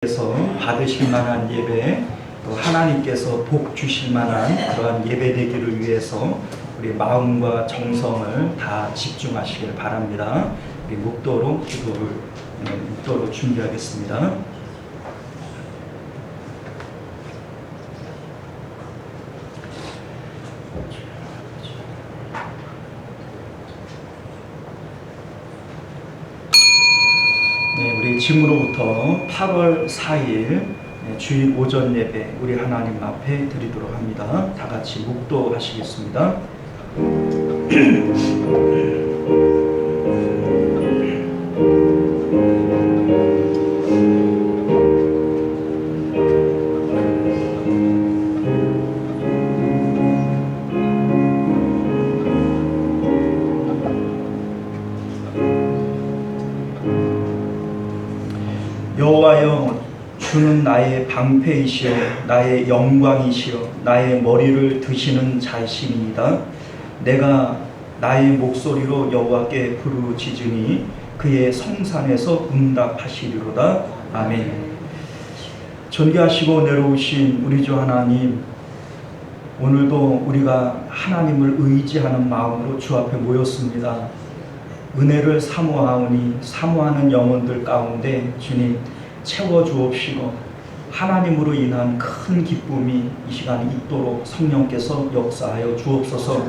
에서 받으실 만한 예배, 또 하나님께서 복 주실 만한 그러한 예배 되기를 위해서 우리 마음과 정성을 다 집중하시길 바랍니다. 우리 묵도로 묵도로 준비하겠습니다. 우리 지금으로부터 8월 4일 주일 오전 예배 우리 하나님 앞에 드리도록 합니다. 다 같이 묵도하시겠습니다. 여호와여, 주는 나의 방패이시여 나의 영광이시여 나의 머리를 드시는 자이시니이다. 내가 나의 목소리로 여호와께 부르짖으니 그의 성산에서 응답하시리로다. 아멘. 존귀하시고 내려오신 우리 주 하나님, 오늘도 우리가 하나님을 의지하는 마음으로 주 앞에 모였습니다. 은혜를 사모하오니 사모하는 영혼들 가운데 주님 채워주옵시고 하나님으로 인한 큰 기쁨이 이 시간에 있도록 성령께서 역사하여 주옵소서.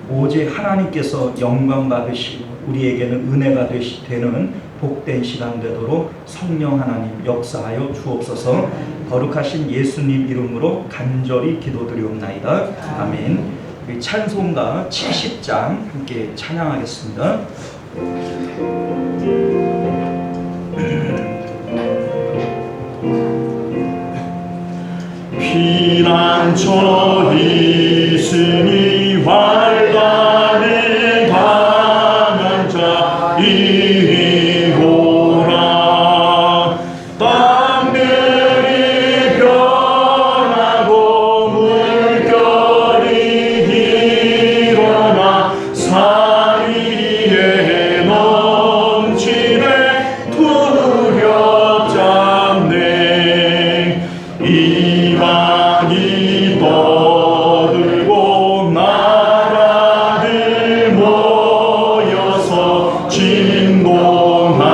오직 하나님께서 영광 받으시고 우리에게는 은혜가 되는 복된 시간 되도록 성령 하나님 역사하여 주옵소서. 거룩하신 예수님 이름으로 간절히 기도드리옵나이다. 아멘. 우리 찬송가 70장 함께 찬양하겠습니다. 피난처 있으니 활단에 강한 자 이리오라. 땅들이 변하고 물결이 일어나 산 위에 넘치네 두렵잡네. 이방이 떠들고 나라들 모여서 진동하나.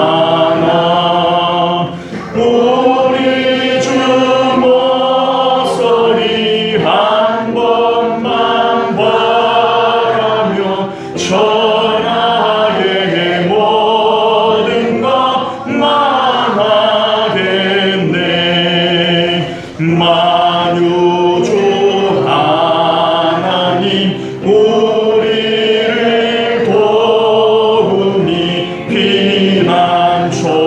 우리 주 목소리 한 번만 바라며 천하의 모든 것 망하겠네. 만유주 하나님 우리를 도우니 피난처요.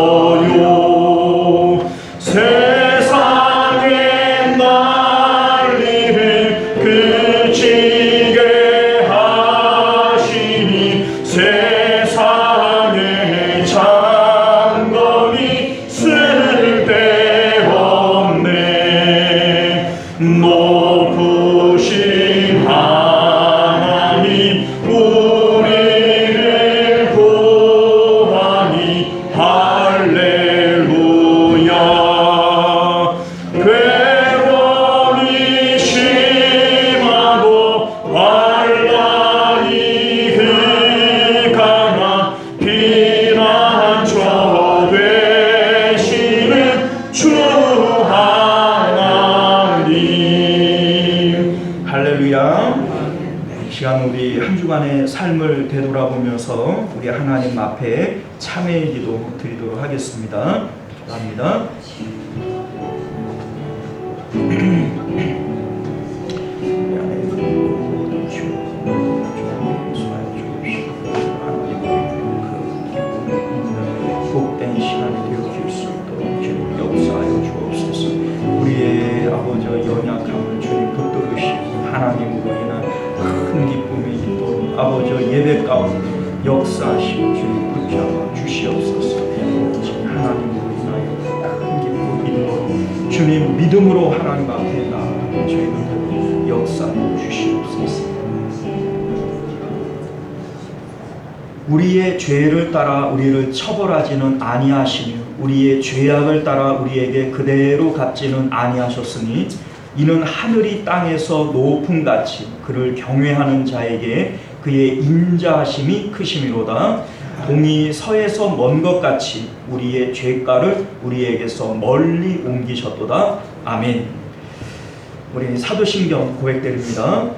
세상의 난리를 그치게 하시니 세상의 장검이 쓸데없네. 높으신 하나님 우리를 구하니 할렐루야. 괴로움이 심하고 환난이 흑하나 피난처 되시는 주 하나님. 할렐루야. 이 시간 우리 한 주간의 삶을 되돌아보면서 우리 하나님 앞에 참회의 기도 드리도록 하겠습니다. 기도합니다. 복된 시간이 되어질 수 있도록 주님 역사하여 주옵소서. 우리의 아버지 연약함을 주님 붙들으시고 하나님으로 인한 큰 기쁨이 있도록 아버지 예배 가운데 역사하시고 주님 붙잡아 주시옵소서. 하나님으로 인하여 큰 기쁨이 있도록 주님 믿음으로 하나님 앞에 나아가 저희들 역사하여 주시옵소서. 우리의 죄를 따라 우리를 처벌하지는 아니하시며 우리의 죄악을 따라 우리에게 그대로 갚지는 아니하셨으니 이는 하늘이 땅에서 높음같이 그를 경외하는 자에게 그의 인자하심이 크심이로다. 동이 서에서 먼 것 같이 우리의 죄가를 우리에게서 멀리 옮기셨도다. 아멘. 우리 사도신경 고백드립니다.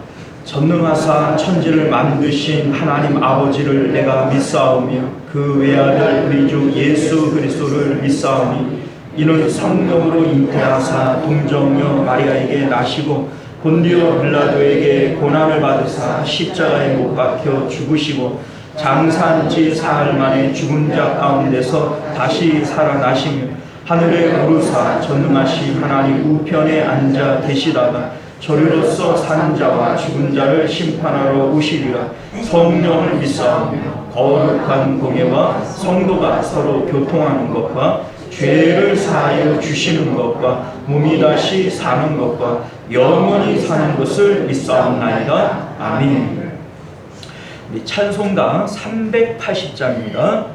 전능하사 천지를 만드신 하나님 아버지를 내가 믿사오며 그 외아들 우리 주 예수 그리스도를 믿사오니 이는 성령으로 잉태하사 동정녀 마리아에게 나시고 본디오 빌라도에게 고난을 받으사 십자가에 못 박혀 죽으시고 장사한 지 사흘 만에 죽은 자 가운데서 다시 살아나시며 하늘에 오르사 전능하신 하나님 우편에 앉아 계시다가 저리로서 사는 자와 죽은 자를 심판하러 오시리라. 성령을 믿사오며 거룩한 공예와 성도가 서로 교통하는 것과 죄를 사하여 주시는 것과 몸이 다시 사는 것과 영원히 사는 것을 믿사옵나이다. 아멘. 우리 찬송가 380장입니다.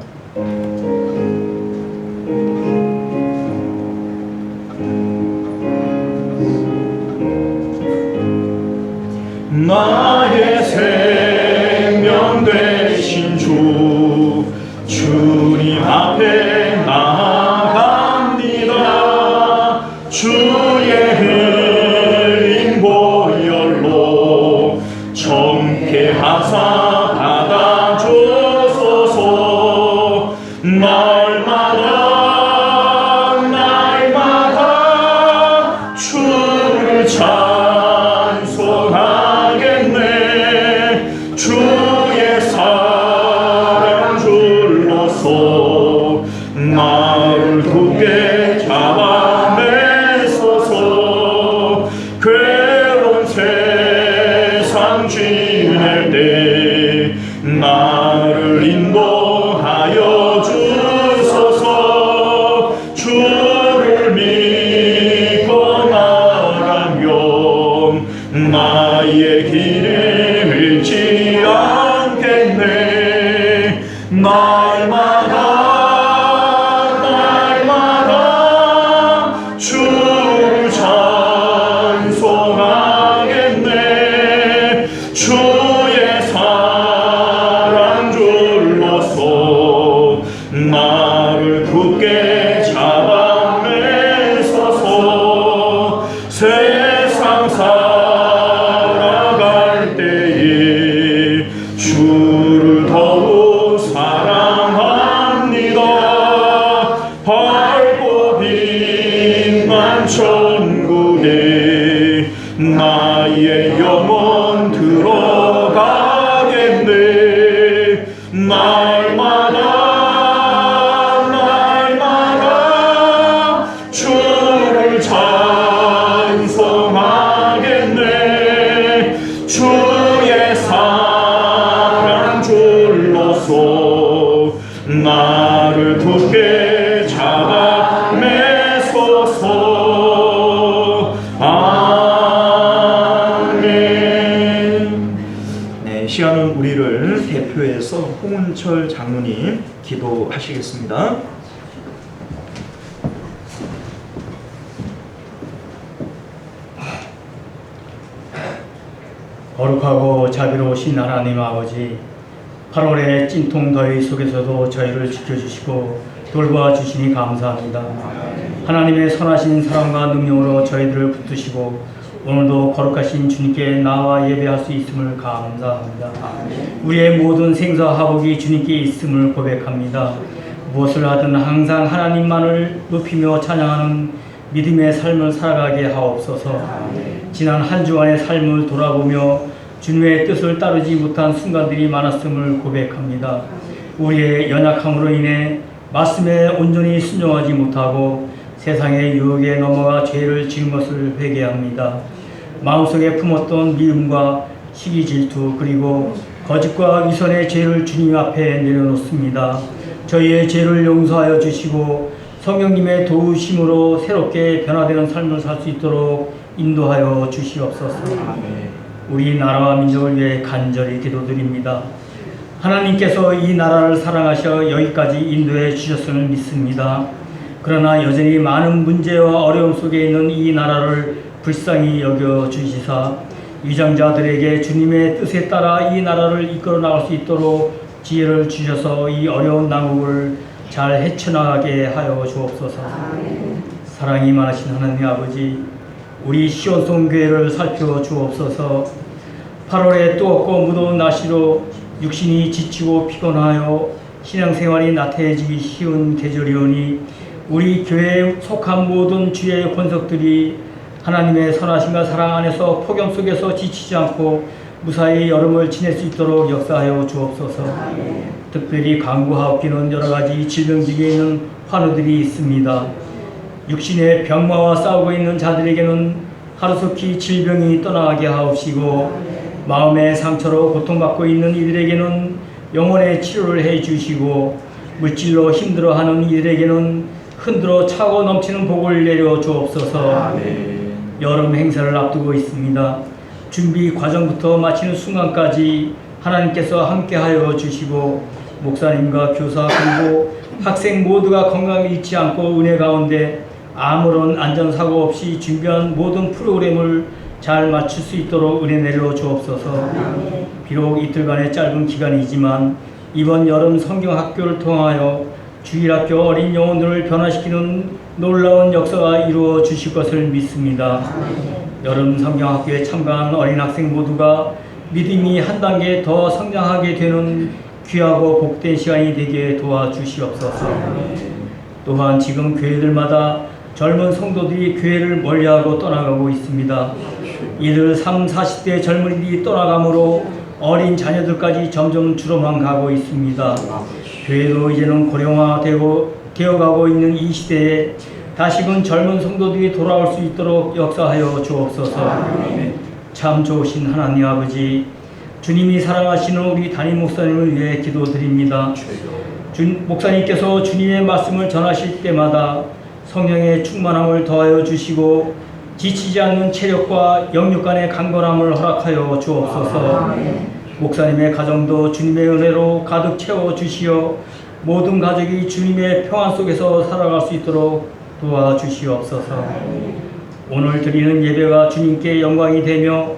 나의 생명 되신 주 주님 앞에 나아갑니다. 주의 흘린 보혈로 정케하사 받아주소서. 날마다 주를 찬송하겠네. 주의 사랑 줄로서 나를 굳게 잡아내소서. 괴로운 세상 지낼 때 나를 인도하여 주소서. 주를 믿고 나가면 나의 길을 잃지 않겠네. 날마다 주를 찬송하겠네. 주의 사랑 줄로서 나를 굳게 잡아내소서. 세상 살아갈 때에 주를 더욱 사랑합니다. 밝고 빛난 천국에 나의 영혼 들어가겠네. 날마다 주를 찬송하겠네. 주의 사랑 줄로서 나를 굳게 잡아내소서. 아멘. 네, 시간은 우리를 대표해서 홍은철 장로님 기도하시겠습니다. 거룩하고 자비로우신 하나님 아버지, 8월의 찐통 더위 속에서도 저희를 지켜주시고 돌봐주시니 감사합니다. 하나님의 선하신 사랑과 능력으로 저희들을 붙드시고 오늘도 거룩하신 주님께 나와 예배할 수 있음을 감사합니다. 우리의 모든 생사화복이 주님께 있음을 고백합니다. 무엇을 하든 항상 하나님만을 높이며 찬양하는 믿음의 삶을 살아가게 하옵소서. 지난 한 주간의 삶을 돌아보며 주님의 뜻을 따르지 못한 순간들이 많았음을 고백합니다. 우리의 연약함으로 인해 말씀에 온전히 순종하지 못하고 세상의 유혹에 넘어가 죄를 지은 것을 회개합니다. 마음속에 품었던 미움과 시기 질투 그리고 거짓과 위선의 죄를 주님 앞에 내려놓습니다. 저희의 죄를 용서하여 주시고 성령님의 도우심으로 새롭게 변화되는 삶을 살 수 있도록 인도하여 주시옵소서. 우리 나라와 민족을 위해 간절히 기도드립니다. 하나님께서 이 나라를 사랑하셔 여기까지 인도해 주셨음을 믿습니다. 그러나 여전히 많은 문제와 어려움 속에 있는 이 나라를 불쌍히 여겨 주시사 위장자들에게 주님의 뜻에 따라 이 나라를 이끌어 나갈 수 있도록 지혜를 주셔서 이 어려운 난국을 잘 헤쳐나가게 하여 주옵소서. 사랑이 많으신 하나님 아버지, 우리 시온송 교회를 살펴 주옵소서. 8월의 뜨겁고 무더운 날씨로 육신이 지치고 피곤하여 신앙생활이 나태해지기 쉬운 계절이오니 우리 교회에 속한 모든 주의 권속들이 하나님의 선하심과 사랑 안에서 폭염 속에서 지치지 않고 무사히 여름을 지낼 수 있도록 역사하여 주옵소서. 특별히 간구하옵기는 여러 가지 질병 중에 있는 환우들이 있습니다. 육신의 병마와 싸우고 있는 자들에게는 하루속히 질병이 떠나게 하옵시고 마음의 상처로 고통받고 있는 이들에게는 영혼의 치료를 해주시고 물질로 힘들어하는 이들에게는 흔들어 차고 넘치는 복을 내려 주옵소서. 여름 행사를 앞두고 있습니다. 준비 과정부터 마치는 순간까지 하나님께서 함께하여 주시고 목사님과 교사 그리고 학생 모두가 건강을 잃지 않고 은혜 가운데 아무런 안전사고 없이 준비한 모든 프로그램을 잘 마칠 수 있도록 은혜 내려 주옵소서. 비록 이틀간의 짧은 기간이지만 이번 여름 성경학교를 통하여 주일학교 어린 영혼들을 변화시키는 놀라운 역사가 이루어 주실 것을 믿습니다. 여름 성경학교에 참가한 어린 학생 모두가 믿음이 한 단계 더 성장하게 되는 귀하고 복된 시간이 되게 도와주시옵소서. 또한 지금 교회들마다 젊은 성도들이 교회를 멀리하고 떠나가고 있습니다. 이들 30, 40대 젊은이들이 떠나가므로 어린 자녀들까지 점점 줄어만 가고 있습니다. 교회도 이제는 고령화되어가고 있는 이 시대에 다시금 젊은 성도들이 돌아올 수 있도록 역사하여 주옵소서. 참 좋으신 하나님 아버지, 주님이 사랑하시는 우리 담임 목사님을 위해 기도드립니다. 목사님께서 주님의 말씀을 전하실 때마다 성령의 충만함을 더하여 주시고 지치지 않는 체력과 영육 간의 강건함을 허락하여 주옵소서. 목사님의 가정도 주님의 은혜로 가득 채워 주시어 모든 가족이 주님의 평안 속에서 살아갈 수 있도록 도와주시옵소서. 오늘 드리는 예배가 주님께 영광이 되며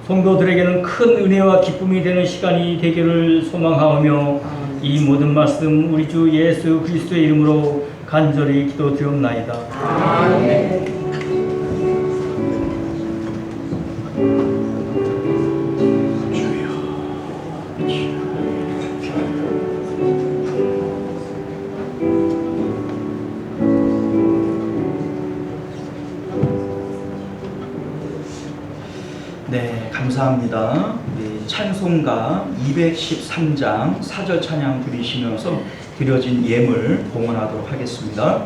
성도들에게는 큰 은혜와 기쁨이 되는 시간이 되기를 소망하오며 이 모든 말씀 우리 주 예수 그리스도의 이름으로 간절히 기도드리옵나이다. 아멘. 네, 감사합니다. 찬송가 213장 4절 찬양 드리시면서 드려진 예물 봉헌하도록 하겠습니다.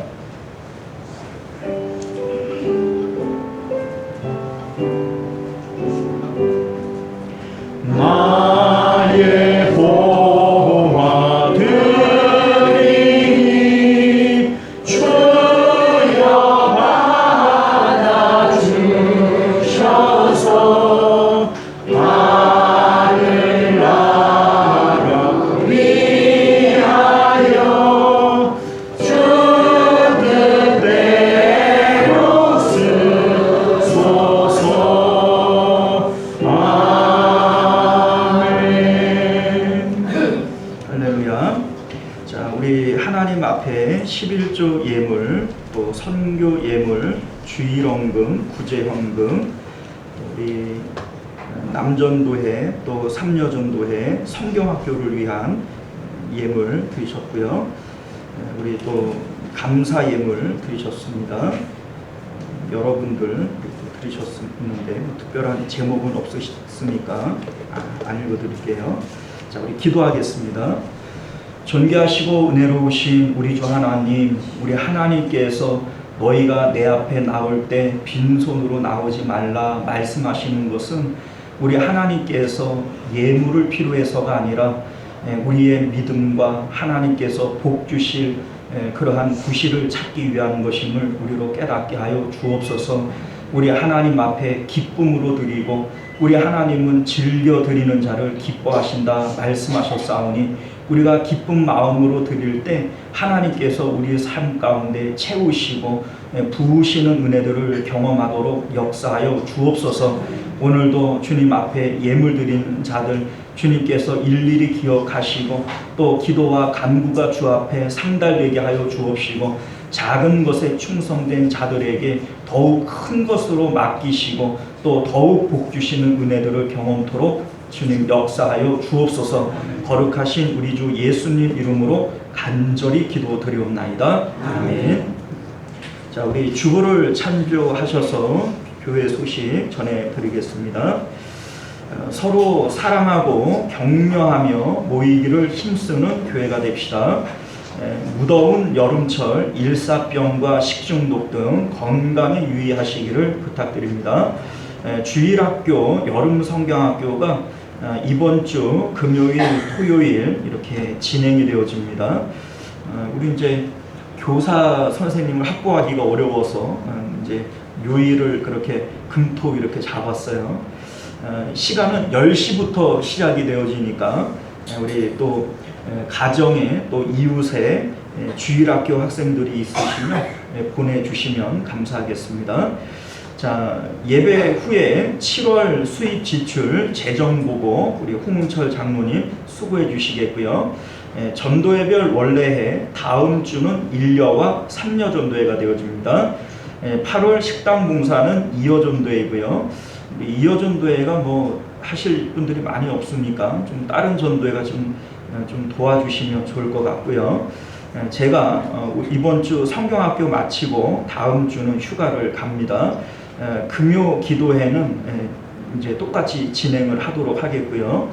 나의 보화 드리니 주여 받아주셔서 하늘나라 위하여 주 뜻대로 쓰소서. 할렐루야. 자, 우리 하나님 앞에 11조 예물, 또 선교 예물, 주일원금, 구제헌금, 우리 남전도회, 또 삼여전도회, 성경학교를 위한 예물 드리셨고요. 우리 또 감사 예물 드리셨습니다. 여러분들 드리셨는데 특별한 제목은 없으십니까? 안 읽어드릴게요. 자, 우리 기도하겠습니다. 존귀하시고 은혜로우신 우리 주 하나님, 우리 하나님께서 너희가 내 앞에 나올 때 빈손으로 나오지 말라 말씀하시는 것은 우리 하나님께서 예물을 필요해서가 아니라 우리의 믿음과 하나님께서 복 주실 그러한 구실을 찾기 위한 것임을 우리로 깨닫게 하여 주옵소서. 우리 하나님 앞에 기쁨으로 드리고 우리 하나님은 즐겨 드리는 자를 기뻐하신다 말씀하셨사오니 우리가 기쁜 마음으로 드릴 때 하나님께서 우리의 삶 가운데 채우시고 부으시는 은혜들을 경험하도록 역사하여 주옵소서. 오늘도 주님 앞에 예물 드린 자들 주님께서 일일이 기억하시고 또 기도와 간구가 주 앞에 상달되게 하여 주옵시고 작은 것에 충성된 자들에게 더욱 큰 것으로 맡기시고 또 더욱 복 주시는 은혜들을 경험토록 주님 역사하여 주옵소서. 거룩하신 우리 주 예수님 이름으로 간절히 기도드리옵나이다. 아멘. 자, 우리 주보를 참조하셔서 교회 소식 전해드리겠습니다. 서로 사랑하고 격려하며 모이기를 힘쓰는 교회가 됩시다. 무더운 여름철 일사병과 식중독 등 건강에 유의하시기를 부탁드립니다. 주일학교 여름성경학교가 이번 주 금요일, 토요일 이렇게 진행이 되어집니다. 우리 이제 교사 선생님을 확보하기가 어려워서 이제 요일을 그렇게 금토 이렇게 잡았어요. 시간은 10시부터 시작이 되어지니까 우리 또 가정에 또 이웃에 주일학교 학생들이 있으시면 보내주시면 감사하겠습니다. 자, 예배 후에 7월 수입 지출 재정보고 우리 홍은철 장로님 수고해 주시겠고요. 전도회별 원래해 다음 주는 1여와 3여 전도회가 되어집니다. 8월 식당 봉사는 2여 전도회이고요. 2여 전도회가 뭐 하실 분들이 많이 없으니까 좀 다른 전도회가 좀 도와주시면 좋을 것 같고요. 제가 이번 주 성경학교 마치고 다음 주는 휴가를 갑니다. 금요 기도회는 이제 똑같이 진행을 하도록 하겠고요.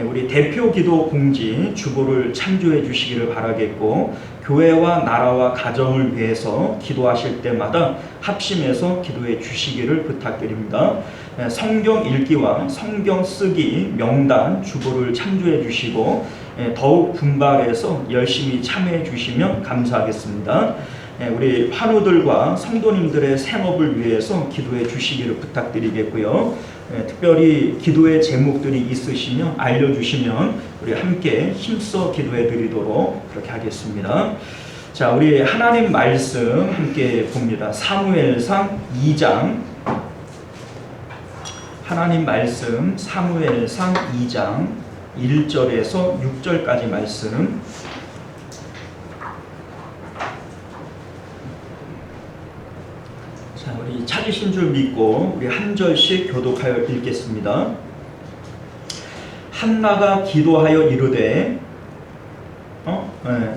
우리 대표 기도 공지 주보를 참조해 주시기를 바라겠고, 교회와 나라와 가정을 위해서 기도하실 때마다 합심해서 기도해 주시기를 부탁드립니다. 성경 읽기와 성경 쓰기 명단 주보를 참조해 주시고 더욱 분발해서 열심히 참여해 주시면 감사하겠습니다. 우리 환우들과 성도님들의 생업을 위해서 기도해 주시기를 부탁드리겠고요. 특별히 기도의 제목들이 있으시면 알려주시면 우리 함께 힘써 기도해 드리도록 그렇게 하겠습니다. 자, 우리 하나님 말씀 함께 봅니다. 사무엘상 2장, 하나님 말씀 사무엘상 2장 1절에서 6절까지 말씀. 자, 우리 찾으신 줄 믿고 우리 한 절씩 교독하여 읽겠습니다. 한나가 기도하여 이르되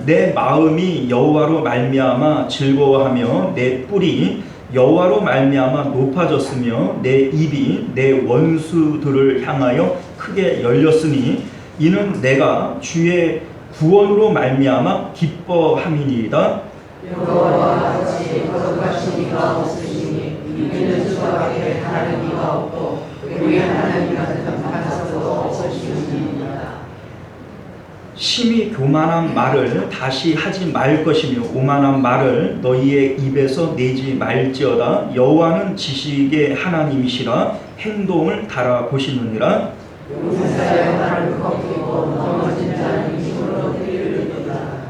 내 마음이 여호와로 말미암아 즐거워하며 내 뿔이 여호와로 말미암아 높아졌으며 내 입이 내 원수들을 향하여 크게 열렸으니 이는 내가 주의 구원으로 말미암아 기뻐함이니이다. 여호와와 같이 거룩하신 이가 없으시니 이는 주밖에 다른 이가 없고 우리 하나님 같은 반석도 없으시니이다. 심히 교만한 말을 다시 하지 말 것이며 오만한 말을 너희의 입에서 내지 말지어다. 여호와는 지식의 하나님이시라 행동을 달아보시느니라. 용사의 말을 꺾이고 넘어진 자는 힘으로 들이르리라.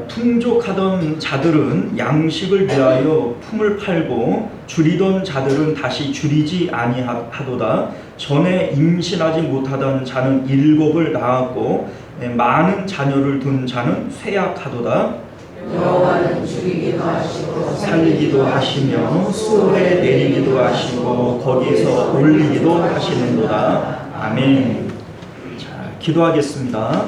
풍족하던 자들은 양식을 위하여 품을 팔고 줄이던 자들은 다시 줄이지 아니하도다. 전에 임신하지 못하던 자는 7을 낳았고 많은 자녀를 둔 자는 쇠약하도다. 여호와는 죽이기도 하시고 살리기도 하시며 수월에 내리기도 하시고 거기서 올리기도 하시는도다. 아멘. 자, 기도하겠습니다.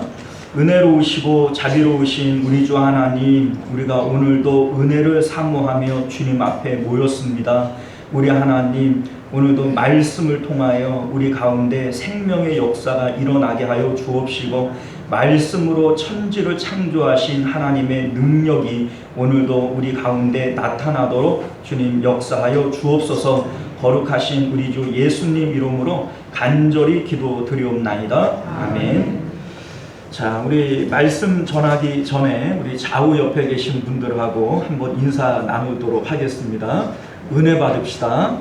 은혜로우시고 자비로우신 우리 주 하나님, 우리가 오늘도 은혜를 사모하며 주님 앞에 모였습니다. 우리 하나님, 오늘도 말씀을 통하여 우리 가운데 생명의 역사가 일어나게 하여 주옵시고 말씀으로 천지를 창조하신 하나님의 능력이 오늘도 우리 가운데 나타나도록 주님 역사하여 주옵소서. 거룩하신 우리 주 예수님 이름으로 간절히 기도드리옵나이다. 아멘. 자, 우리 말씀 전하기 전에 우리 좌우 옆에 계신 분들하고 한번 인사 나누도록 하겠습니다. 은혜 받읍시다.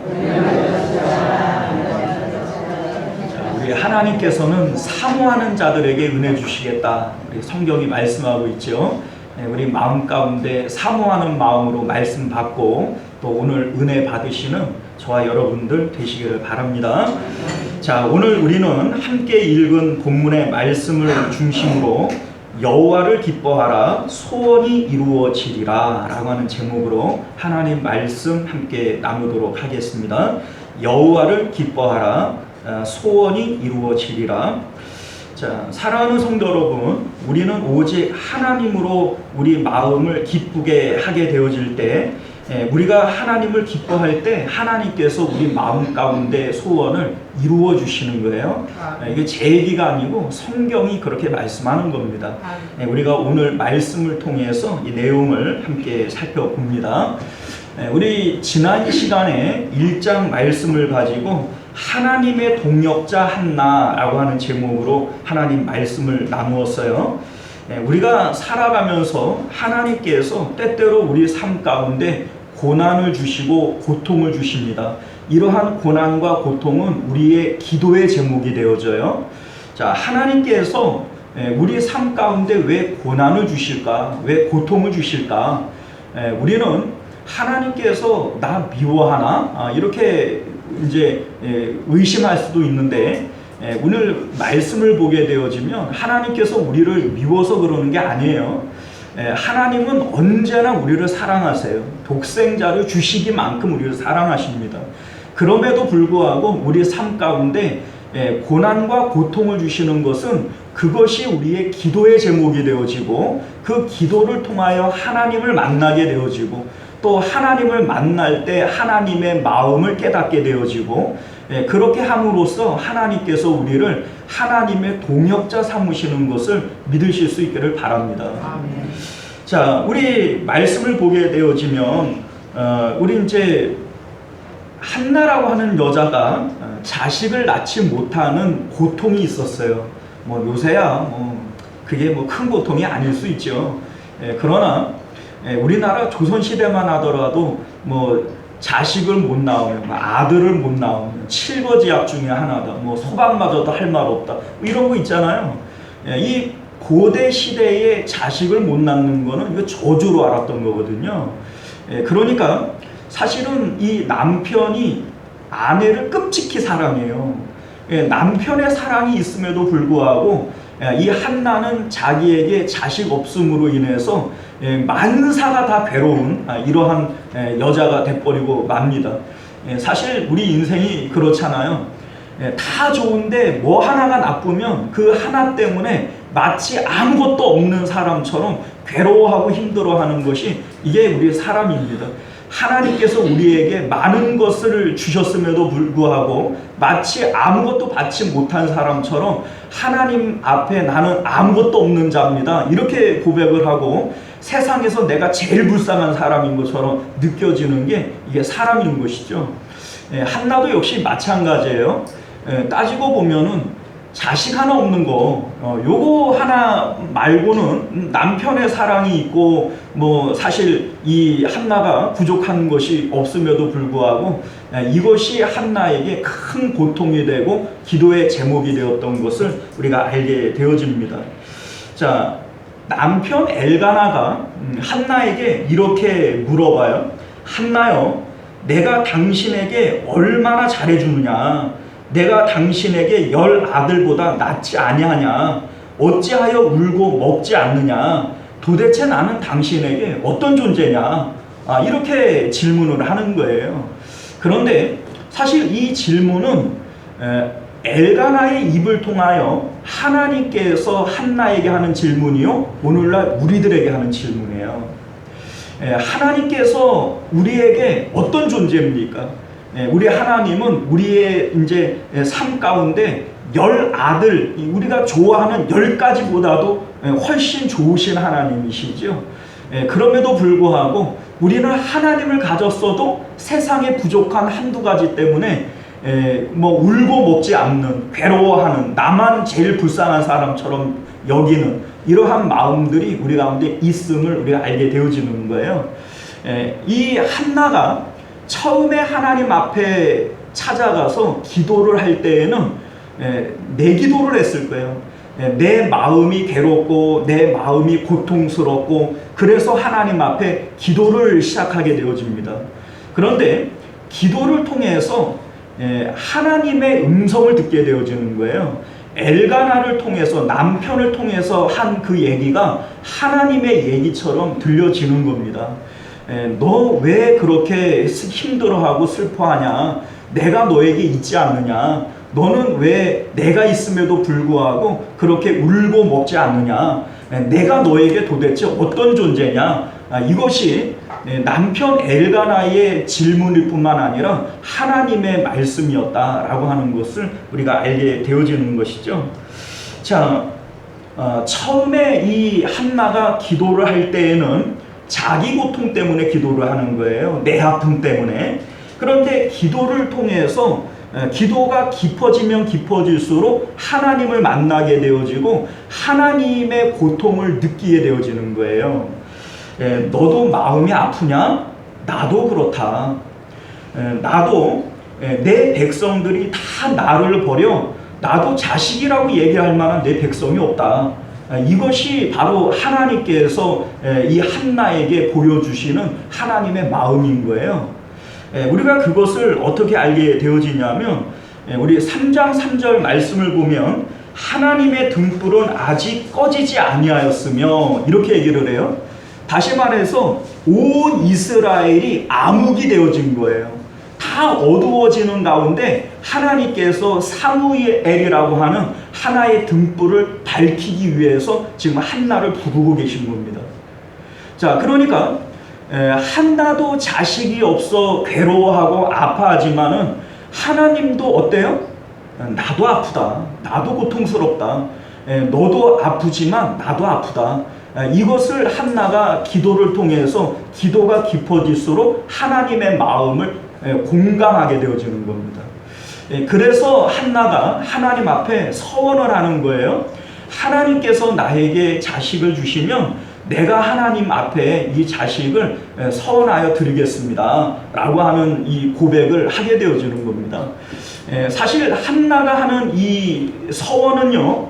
자, 우리 우리 하나님께서는 사모하는 자들에게 은혜 주시겠다. 우리 성경이 말씀하고 있죠. 우리 마음 가운데 사모하는 마음으로 말씀 받고 또 오늘 은혜 받으시는 저와 여러분들 되시기를 바랍니다. 자, 오늘 우리는 함께 읽은 본문의 말씀을 중심으로 여호와를 기뻐하라 소원이 이루어지리라 라고 하는 제목으로 하나님 말씀 함께 나누도록 하겠습니다. 여호와를 기뻐하라 소원이 이루어지리라. 자, 사랑하는 성도 여러분, 우리는 오직 하나님으로 우리 마음을 기쁘게 하게 되어질 때, 우리가 하나님을 기뻐할 때 하나님께서 우리 마음 가운데 소원을 이루어 주시는 거예요. 이게 제 얘기가 아니고 성경이 그렇게 말씀하는 겁니다. 우리가 오늘 말씀을 통해서 이 내용을 함께 살펴봅니다. 우리 지난 시간에 1장 말씀을 가지고 하나님의 동역자 한나라고 하는 제목으로 하나님 말씀을 나누었어요. 우리가 살아가면서 하나님께서 때때로 우리 삶 가운데 고난을 주시고 고통을 주십니다. 이러한 고난과 고통은 우리의 기도의 제목이 되어져요. 자, 하나님께서 우리 삶 가운데 왜 고난을 주실까? 왜 고통을 주실까? 우리는 하나님께서 나 미워하나? 이렇게 이제 의심할 수도 있는데, 오늘 말씀을 보게 되어지면 하나님께서 우리를 미워서 그러는 게 아니에요. 하나님은 언제나 우리를 사랑하세요. 독생자를 주시기만큼 우리를 사랑하십니다. 그럼에도 불구하고 우리 삶 가운데 고난과 고통을 주시는 것은 그것이 우리의 기도의 제목이 되어지고 그 기도를 통하여 하나님을 만나게 되어지고 또 하나님을 만날 때 하나님의 마음을 깨닫게 되어지고 그렇게 함으로써 하나님께서 우리를 하나님의 동역자 삼으시는 것을 믿으실 수 있기를 바랍니다. 아멘. 자, 우리 말씀을 보게 되어지면 우리 이제 한나라고 하는 여자가 자식을 낳지 못하는 고통이 있었어요. 뭐 요새야 그게 큰 고통이 아닐 수 있죠. 그러나 우리나라 조선시대만 하더라도 자식을 못 낳으면 아들을 못 낳으면 칠거지약 중에 하나다. 소방마저도 할 말 없다. 이런 거 있잖아요. 이 고대 시대에 자식을 못 낳는 거는 이거 저주로 알았던 거거든요. 그러니까 사실은 이 남편이 아내를 끔찍히 사랑해요. 남편의 사랑이 있음에도 불구하고 이 한나는 자기에게 자식 없음으로 인해서 만사가 다 괴로운 이러한 여자가 돼버리고 맙니다. 사실 우리 인생이 그렇잖아요. 다 좋은데 뭐 하나가 나쁘면 그 하나 때문에 마치 아무것도 없는 사람처럼 괴로워하고 힘들어하는 것이 이게 우리 사람입니다. 하나님께서 우리에게 많은 것을 주셨음에도 불구하고 마치 아무것도 받지 못한 사람처럼 하나님 앞에 나는 아무것도 없는 자입니다. 이렇게 고백을 하고 세상에서 내가 제일 불쌍한 사람인 것처럼 느껴지는 게 이게 사람인 것이죠. 한나도 역시 마찬가지예요. 따지고 보면은 자식 하나 없는 거, 요거 하나 말고는 남편의 사랑이 있고 사실 이 한나가 부족한 것이 없음에도 불구하고 이것이 한나에게 큰 고통이 되고 기도의 제목이 되었던 것을 우리가 알게 되어집니다. 자, 남편 엘가나가 한나에게 이렇게 물어봐요. 한나요, 내가 당신에게 얼마나 잘해주느냐? 내가 당신에게 10 아들보다 낫지 아니하냐? 어찌하여 울고 먹지 않느냐? 도대체 나는 당신에게 어떤 존재냐? 이렇게 질문을 하는 거예요. 그런데 사실 이 질문은 엘가나의 입을 통하여 하나님께서 한나에게 하는 질문이요, 오늘날 우리들에게 하는 질문이에요. 하나님께서 우리에게 어떤 존재입니까? 우리 하나님은 우리의 이제 삶 가운데 10 아들, 우리가 좋아하는 10가지보다도 훨씬 좋으신 하나님이시죠. 그럼에도 불구하고 우리는 하나님을 가졌어도 세상에 부족한 한두 가지 때문에 울고 먹지 않는, 괴로워하는, 나만 제일 불쌍한 사람처럼 여기는 이러한 마음들이 우리 가운데 있음을 우리가 알게 되어지는 거예요. 이 한나가 처음에 하나님 앞에 찾아가서 기도를 할 때에는 내 기도를 했을 거예요. 내 마음이 괴롭고 내 마음이 고통스럽고 그래서 하나님 앞에 기도를 시작하게 되어집니다. 그런데 기도를 통해서 하나님의 음성을 듣게 되어지는 거예요. 엘가나를 통해서, 남편을 통해서 한 그 얘기가 하나님의 얘기처럼 들려지는 겁니다. 너 왜 그렇게 힘들어하고 슬퍼하냐? 내가 너에게 있지 않느냐? 너는 왜 내가 있음에도 불구하고 그렇게 울고 먹지 않느냐? 내가 너에게 도대체 어떤 존재냐? 이것이 남편 엘가나의 질문일 뿐만 아니라 하나님의 말씀이었다라고 하는 것을 우리가 알게 되어지는 것이죠. 자, 처음에 이 한나가 기도를 할 때에는 자기 고통 때문에 기도를 하는 거예요. 내 아픔 때문에. 그런데 기도를 통해서 기도가 깊어지면 깊어질수록 하나님을 만나게 되어지고 하나님의 고통을 느끼게 되어지는 거예요. 너도 마음이 아프냐? 나도 그렇다. 나도 내 백성들이 다 나를 버려 나도 자식이라고 얘기할 만한 내 백성이 없다. 이것이 바로 하나님께서 이 한나에게 보여주시는 하나님의 마음인 거예요. 우리가 그것을 어떻게 알게 되어지냐면 우리 3장 3절 말씀을 보면 하나님의 등불은 아직 꺼지지 아니하였으며 이렇게 얘기를 해요. 다시 말해서 온 이스라엘이 암흑이 되어진 거예요. 다 어두워지는 가운데 하나님께서 사무엘이라고 하는 하나의 등불을 밝히기 위해서 지금 한나를 부르고 계신 겁니다. 자, 그러니까 한나도 자식이 없어 괴로워하고 아파하지만은 하나님도 어때요? 나도 아프다. 나도 고통스럽다. 너도 아프지만 나도 아프다. 이것을 한나가 기도를 통해서 기도가 깊어질수록 하나님의 마음을 공감하게 되어지는 겁니다. 그래서 한나가 하나님 앞에 서원을 하는 거예요. 하나님께서 나에게 자식을 주시면 내가 하나님 앞에 이 자식을 서원하여 드리겠습니다 라고 하는 이 고백을 하게 되어지는 겁니다. 사실 한나가 하는 이 서원은요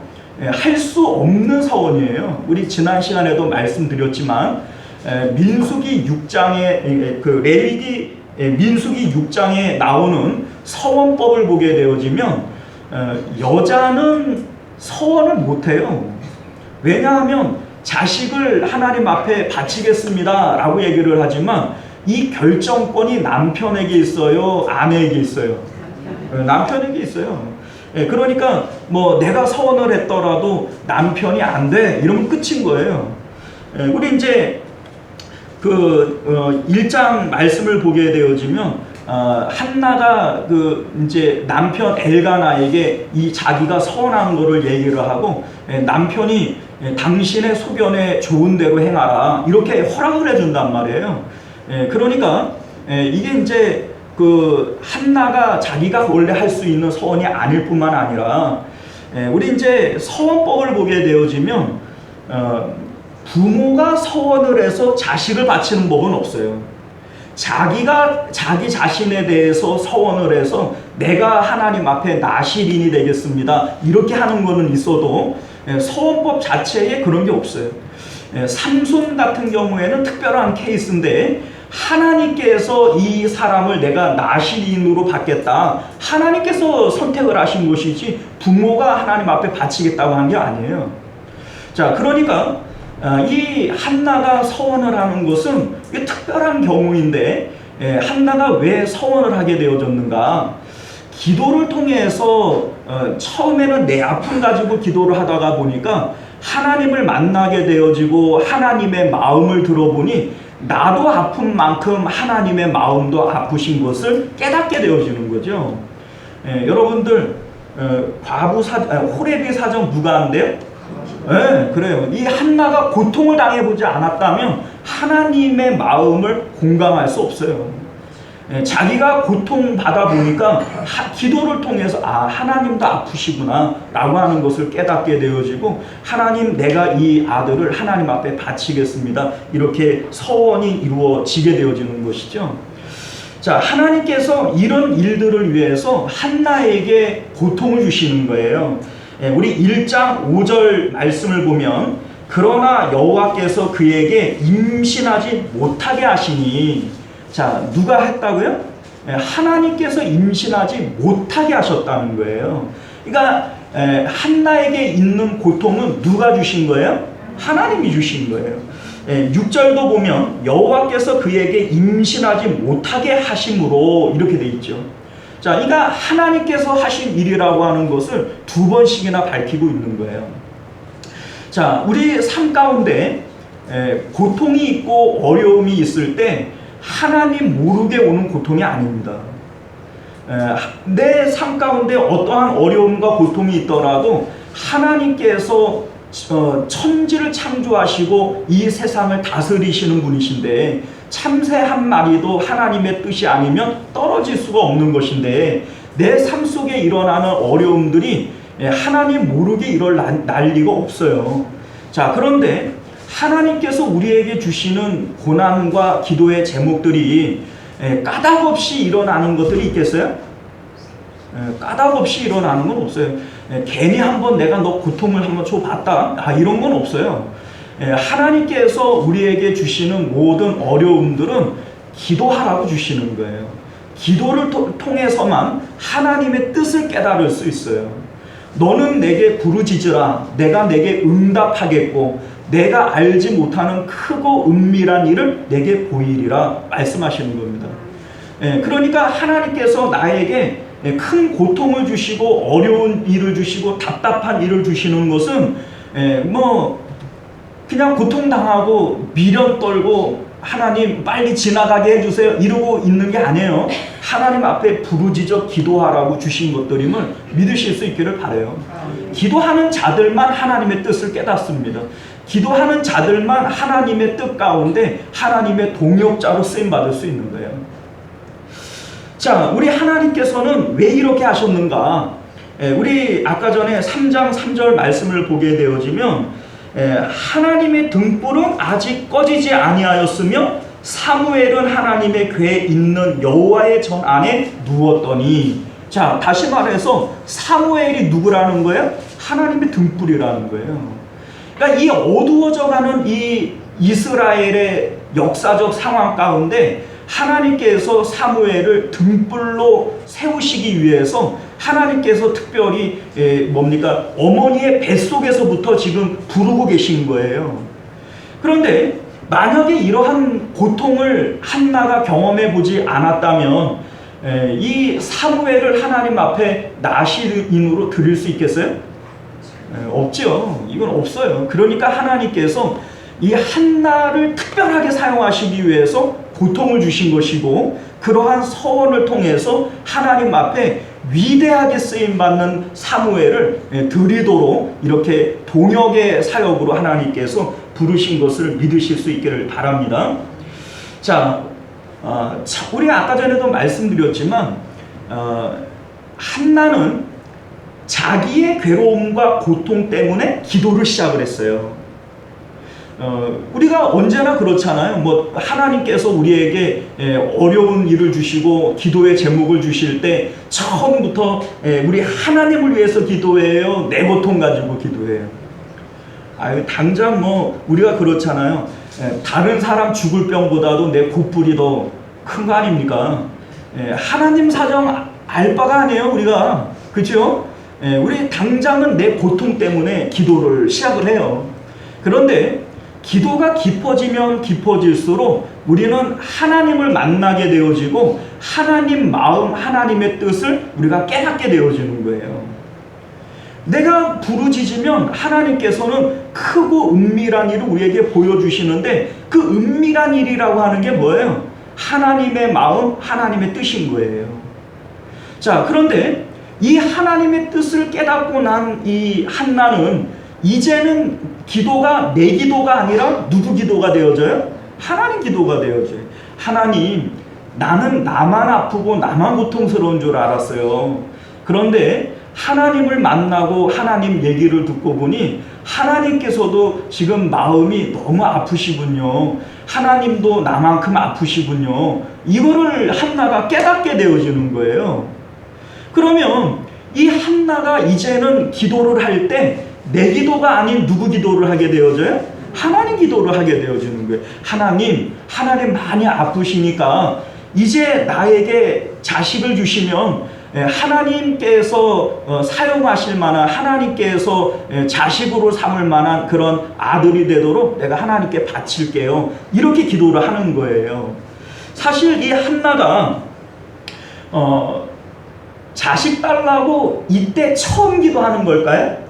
할 수 없는 서원이에요. 우리 지난 시간에도 말씀드렸지만 민수기 6장에 그 레위기 민수기 6장에 나오는 서원법을 보게 되어지면 여자는 서원을 못해요. 왜냐하면 자식을 하나님 앞에 바치겠습니다 라고 얘기를 하지만 이 결정권이 남편에게 있어요? 아내에게 있어요? 남편에게 있어요. 그러니까 뭐 내가 서원을 했더라도 남편이 안 돼 이러면 끝인 거예요. 우리 이제 그 1장 말씀을 보게 되어지면 한나가 그 이제 남편 엘가나에게 이 자기가 서원한 거를 얘기를 하고 남편이 당신의 소견에 좋은 대로 행하라 이렇게 허락을 해준단 말이에요. 그러니까 이게 이제 그 한나가 자기가 원래 할 수 있는 서원이 아닐 뿐만 아니라 우리 이제 서원법을 보게 되어지면 부모가 서원을 해서 자식을 바치는 법은 없어요. 자기가 자기 자신에 대해서 서원을 해서 내가 하나님 앞에 나시린이 되겠습니다 이렇게 하는 거는 있어도 서원법 자체에 그런 게 없어요. 삼손 같은 경우에는 특별한 케이스인데 하나님께서 이 사람을 내가 나시린으로 받겠다 하나님께서 선택을 하신 것이지 부모가 하나님 앞에 바치겠다고 한 게 아니에요. 자, 그러니까 이 한나가 서원을 하는 것은 특별한 경우인데 한나가 왜 서원을 하게 되어졌는가? 기도를 통해서 처음에는 내 아픔 가지고 기도를 하다가 보니까 하나님을 만나게 되어지고 하나님의 마음을 들어보니 나도 아픈 만큼 하나님의 마음도 아프신 것을 깨닫게 되어지는 거죠. 여러분들 호렙이 사정 누가 한대요? 그래요. 이 한나가 고통을 당해보지 않았다면 하나님의 마음을 공감할 수 없어요. 자기가 고통받아 보니까 기도를 통해서 하나님도 아프시구나 라고 하는 것을 깨닫게 되어지고 하나님 내가 이 아들을 하나님 앞에 바치겠습니다 이렇게 서원이 이루어지게 되어지는 것이죠. 자, 하나님께서 이런 일들을 위해서 한나에게 고통을 주시는 거예요. 우리 1장 5절 말씀을 보면 그러나 여호와께서 그에게 임신하지 못하게 하시니, 자, 누가 했다고요? 하나님께서 임신하지 못하게 하셨다는 거예요. 그러니까 한나에게 있는 고통은 누가 주신 거예요? 하나님이 주신 거예요. 6절도 보면 여호와께서 그에게 임신하지 못하게 하심으로 이렇게 돼 있죠. 자, 그러니까 하나님께서 하신 일이라고 하는 것을 두 번씩이나 밝히고 있는 거예요. 자, 우리 삶 가운데 고통이 있고 어려움이 있을 때 하나님 모르게 오는 고통이 아닙니다. 내 삶 가운데 어떠한 어려움과 고통이 있더라도 하나님께서 천지를 창조하시고 이 세상을 다스리시는 분이신데 참새 한 마리도 하나님의 뜻이 아니면 떨어질 수가 없는 것인데 내 삶 속에 일어나는 어려움들이 하나님 모르게 일어날 리가 없어요. 자, 그런데 하나님께서 우리에게 주시는 고난과 기도의 제목들이 까닭없이 일어나는 것들이 있겠어요? 까닭없이 일어나는 건 없어요. 괜히 한번 내가 너 고통을 한번 줘봤다, 이런 건 없어요. 하나님께서 우리에게 주시는 모든 어려움들은 기도하라고 주시는 거예요. 기도를 통해서만 하나님의 뜻을 깨달을 수 있어요. 너는 내게 부르짖으라, 내가 내게 응답하겠고 내가 알지 못하는 크고 은밀한 일을 내게 보이리라 말씀하시는 겁니다. 그러니까 하나님께서 나에게 큰 고통을 주시고 어려운 일을 주시고 답답한 일을 주시는 것은 그냥 고통당하고 미련 떨고 하나님 빨리 지나가게 해주세요 이러고 있는 게 아니에요. 하나님 앞에 부르짖어 기도하라고 주신 것들임을 믿으실 수 있기를 바라요. 기도하는 자들만 하나님의 뜻을 깨닫습니다. 기도하는 자들만 하나님의 뜻 가운데 하나님의 동역자로 쓰임받을 수 있는 거예요. 자, 우리 하나님께서는 왜 이렇게 하셨는가? 우리 아까 전에 3장 3절 말씀을 보게 되어지면 하나님의 등불은 아직 꺼지지 아니하였으며 사무엘은 하나님의 궤에 있는 여호와의 전 안에 누웠더니, 자, 다시 말해서 사무엘이 누구라는 거예요? 하나님의 등불이라는 거예요. 그러니까 이 어두워져가는 이 이스라엘의 역사적 상황 가운데 하나님께서 사무엘을 등불로 세우시기 위해서 하나님께서 특별히 어머니의 뱃속에서부터 지금 부르고 계신 거예요. 그런데 만약에 이러한 고통을 한나가 경험해 보지 않았다면 이 사무엘을 하나님 앞에 나시인으로 드릴 수 있겠어요? 없죠. 이건 없어요. 그러니까 하나님께서 이 한나를 특별하게 사용하시기 위해서 고통을 주신 것이고, 그러한 서원을 통해서 하나님 앞에 위대하게 쓰임받는 사무엘을 드리도록 이렇게 동역의 사역으로 하나님께서 부르신 것을 믿으실 수 있기를 바랍니다. 자, 우리 아까 전에도 말씀드렸지만 한나는 자기의 괴로움과 고통 때문에 기도를 시작을 했어요. 우리가 언제나 그렇잖아요. 하나님께서 우리에게 어려운 일을 주시고 기도의 제목을 주실 때 처음부터 우리 하나님을 위해서 기도해요, 내 고통 가지고 기도해요? 당장 우리가 그렇잖아요. 다른 사람 죽을 병보다도 내 god불이 더 큰 거 아닙니까? 하나님 사정 알 바가 아니에요, 우리가. 그렇죠? 우리 당장은 내 고통 때문에 기도를 시작을 해요. 그런데 기도가 깊어지면 깊어질수록 우리는 하나님을 만나게 되어지고 하나님 마음, 하나님의 뜻을 우리가 깨닫게 되어지는 거예요. 내가 부르짖으면 하나님께서는 크고 은밀한 일을 우리에게 보여주시는데 그 은밀한 일이라고 하는 게 뭐예요? 하나님의 마음, 하나님의 뜻인 거예요. 자, 그런데 이 하나님의 뜻을 깨닫고 난 이 한나는 이제는 기도가 내 기도가 아니라 누구 기도가 되어져요? 하나님 기도가 되어져요. 하나님, 나는 나만 아프고 나만 고통스러운 줄 알았어요. 그런데 하나님을 만나고 하나님 얘기를 듣고 보니 하나님께서도 지금 마음이 너무 아프시군요. 하나님도 나만큼 아프시군요. 이거를 한나가 깨닫게 되어지는 거예요. 그러면 이 한나가 이제는 기도를 할 때 내 기도가 아닌 누구 기도를 하게 되어져요? 하나님 기도를 하게 되어지는 거예요. 하나님 많이 아프시니까 이제 나에게 자식을 주시면 하나님께서 사용하실 만한, 하나님께서 자식으로 삼을 만한 그런 아들이 되도록 내가 하나님께 바칠게요. 이렇게 기도를 하는 거예요. 사실 이 한나가 자식 달라고 이때 처음 기도하는 걸까요?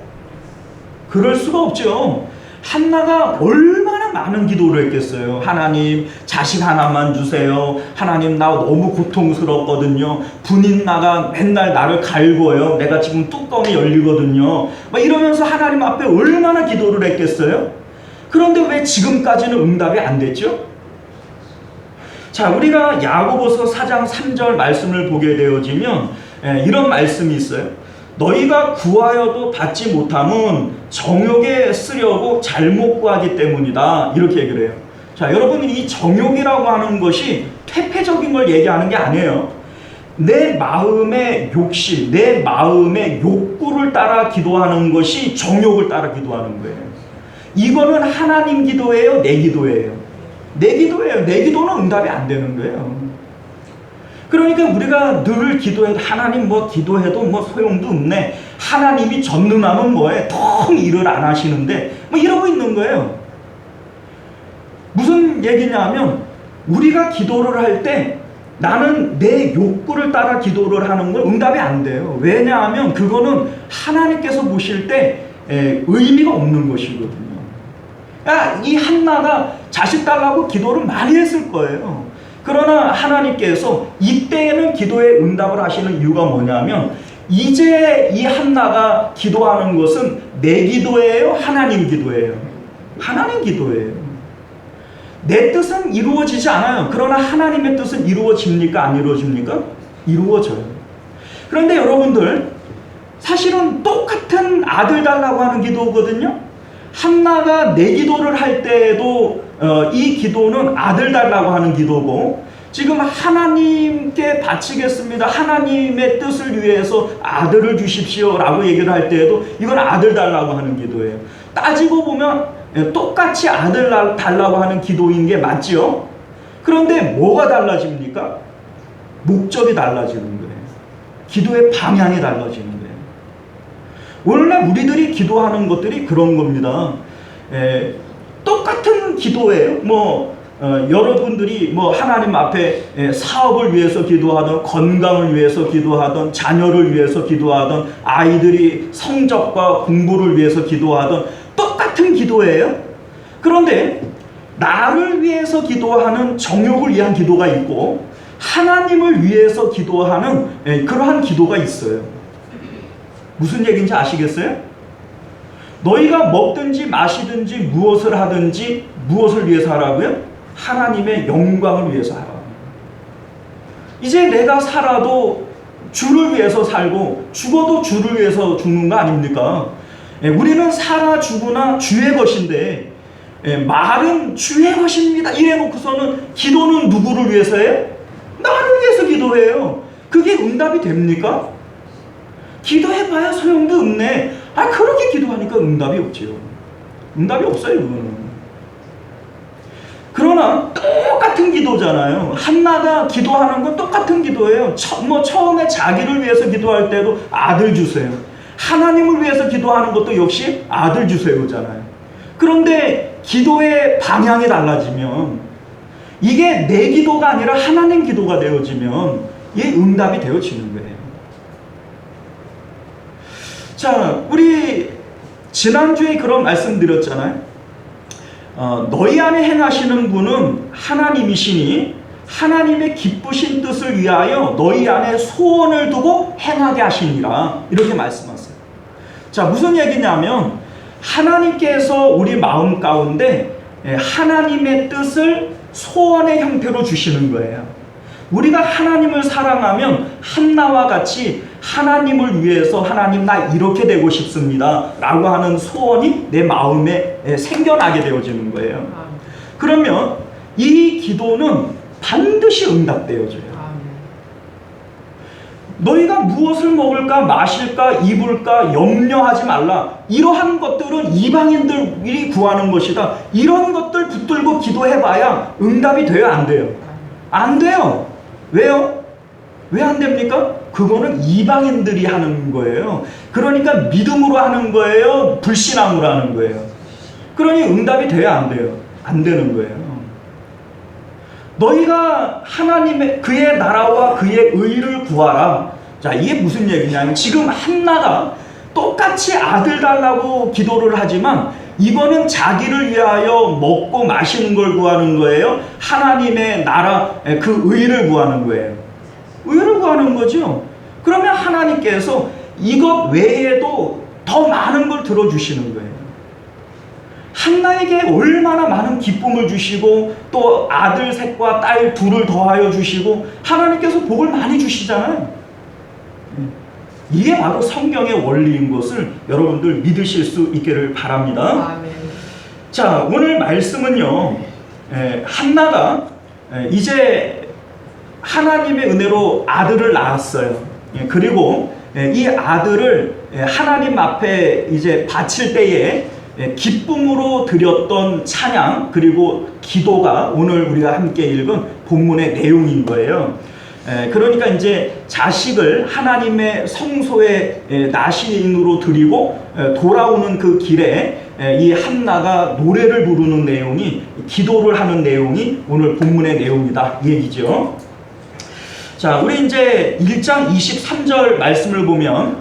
그럴 수가 없죠. 한나가 얼마나 많은 기도를 했겠어요. 하나님 자식 하나만 주세요. 하나님 나 너무 고통스럽거든요. 분인 나가 맨날 나를 갈고요. 내가 지금 뚜껑이 열리거든요. 막 이러면서 하나님 앞에 얼마나 기도를 했겠어요. 그런데 왜 지금까지는 응답이 안 됐죠? 자, 우리가 야고보서 4장 3절 말씀을 보게 되어지면 이런 말씀이 있어요. 너희가 구하여도 받지 못함은 정욕에 쓰려고 잘못 구하기 때문이다. 이렇게 얘기를 해요. 자, 여러분, 이 정욕이라고 하는 것이 퇴폐적인 걸 얘기하는 게 아니에요. 내 마음의 욕심, 내 마음의 욕구를 따라 기도하는 것이 정욕을 따라 기도하는 거예요. 이거는 하나님 기도예요? 내 기도예요? 내 기도예요. 내 기도는 응답이 안 되는 거예요. 그러니까 우리가 늘 기도해도 하나님 기도해도 소용도 없네. 하나님이 전능하면 뭐해? 통 일을 안 하시는데 이러고 있는 거예요. 무슨 얘기냐면 우리가 기도를 할 때 나는 내 욕구를 따라 기도를 하는 건 응답이 안 돼요. 왜냐하면 그거는 하나님께서 보실 때 의미가 없는 것이거든요. 이 한나가 자식 달라고 기도를 많이 했을 거예요. 그러나 하나님께서 이때에는 기도에 응답을 하시는 이유가 뭐냐면 이제 이 한나가 기도하는 것은 내 기도예요? 하나님 기도예요? 하나님 기도예요. 내 뜻은 이루어지지 않아요. 그러나 하나님의 뜻은 이루어집니까? 안 이루어집니까? 이루어져요. 그런데 여러분들 사실은 똑같은 아들 달라고 하는 기도거든요. 한나가 내 기도를 할 때에도 이 기도는 아들 달라고 하는 기도고 지금 하나님께 바치겠습니다. 하나님의 뜻을 위해서 아들을 주십시오 라고 얘기를 할 때에도 이건 아들 달라고 하는 기도예요. 따지고 보면 똑같이 아들 달라고 하는 기도인 게 맞죠? 그런데 뭐가 달라집니까? 목적이 달라지는 거예요. 기도의 방향이 달라지는 거예요. 오늘날 우리들이 기도하는 것들이 그런 겁니다. 똑같은 기도예요. 여러분들이 하나님 앞에 사업을 위해서 기도하던, 건강을 위해서 기도하던, 자녀를 위해서 기도하던, 아이들이 성적과 공부를 위해서 기도하던 똑같은 기도예요. 그런데 나를 위해서 기도하는 정욕을 위한 기도가 있고 하나님을 위해서 기도하는 그러한 기도가 있어요. 무슨 얘기인지 아시겠어요? 너희가 먹든지 마시든지 무엇을 하든지 무엇을 위해서 하라고요? 하나님의 영광을 위해서 하라. 이제 내가 살아도 주를 위해서 살고 죽어도 주를 위해서 죽는 거 아닙니까? 우리는 살아 죽으나 주의 것인데 말은 주의 것입니다 이래놓고서는 기도는 누구를 위해서 해요? 나를 위해서 기도해요. 그게 응답이 됩니까? 기도해봐야 소용도 없네. 그렇게 기도하니까 응답이 없지요. 응답이 없어요, 그거는. 그러나 똑같은 기도잖아요. 한나가 기도하는 건 똑같은 기도예요. 처음에 자기를 위해서 기도할 때도 아들 주세요. 하나님을 위해서 기도하는 것도 역시 아들 주세요잖아요. 그런데 기도의 방향이 달라지면 이게 내 기도가 아니라 하나님 기도가 되어지면 이게 응답이 되어지는 거예요. 자, 우리 지난주에 그런 말씀 드렸잖아요. 너희 안에 행하시는 분은 하나님이시니 하나님의 기쁘신 뜻을 위하여 너희 안에 소원을 두고 행하게 하시니라. 이렇게 말씀하세요. 자, 무슨 얘기냐면 하나님께서 우리 마음 가운데 하나님의 뜻을 소원의 형태로 주시는 거예요. 우리가 하나님을 사랑하면 한나와 같이 하나님을 위해서 하나님 나 이렇게 되고 싶습니다 라고 하는 소원이 내 마음에 생겨나게 되어지는 거예요. 그러면 이 기도는 반드시 응답되어져요. 너희가 무엇을 먹을까 마실까 입을까 염려하지 말라. 이러한 것들은 이방인들이 구하는 것이다. 이런 것들 붙들고 기도해봐야 응답이 돼요 안 돼요? 안 돼요. 왜요? 왜 안 됩니까? 그거는 이방인들이 하는 거예요. 그러니까 믿음으로 하는 거예요? 불신앙으로 하는 거예요? 그러니 응답이 돼야 안 돼요? 안 되는 거예요. 너희가 하나님의 그의 나라와 그의 의를 구하라. 자, 이게 무슨 얘기냐면 지금 한나가 똑같이 아들 달라고 기도를 하지만 이거는 자기를 위하여 먹고 마시는 걸 구하는 거예요. 하나님의 나라 그 의를 구하는 거예요. 의를 구하는 거죠. 그러면 하나님께서 이것 외에도 더 많은 걸 들어주시는 거예요. 한나에게 얼마나 많은 기쁨을 주시고 또 아들 셋과 딸 둘을 더하여 주시고 하나님께서 복을 많이 주시잖아요. 이게 바로 성경의 원리인 것을 여러분들 믿으실 수 있기를 바랍니다. 아멘. 자, 오늘 말씀은요, 한나가 이제 하나님의 은혜로 아들을 낳았어요. 그리고 이 아들을 하나님 앞에 이제 바칠 때에 기쁨으로 드렸던 찬양 그리고 기도가 오늘 우리가 함께 읽은 본문의 내용인 거예요. 그러니까 이제 자식을 하나님의 성소에 나신으로 드리고 돌아오는 그 길에 이 한나가 노래를 부르는 내용이 기도를 하는 내용이 오늘 본문의 내용이다 이 얘기죠. 자, 우리 이제 1장 23절 말씀을 보면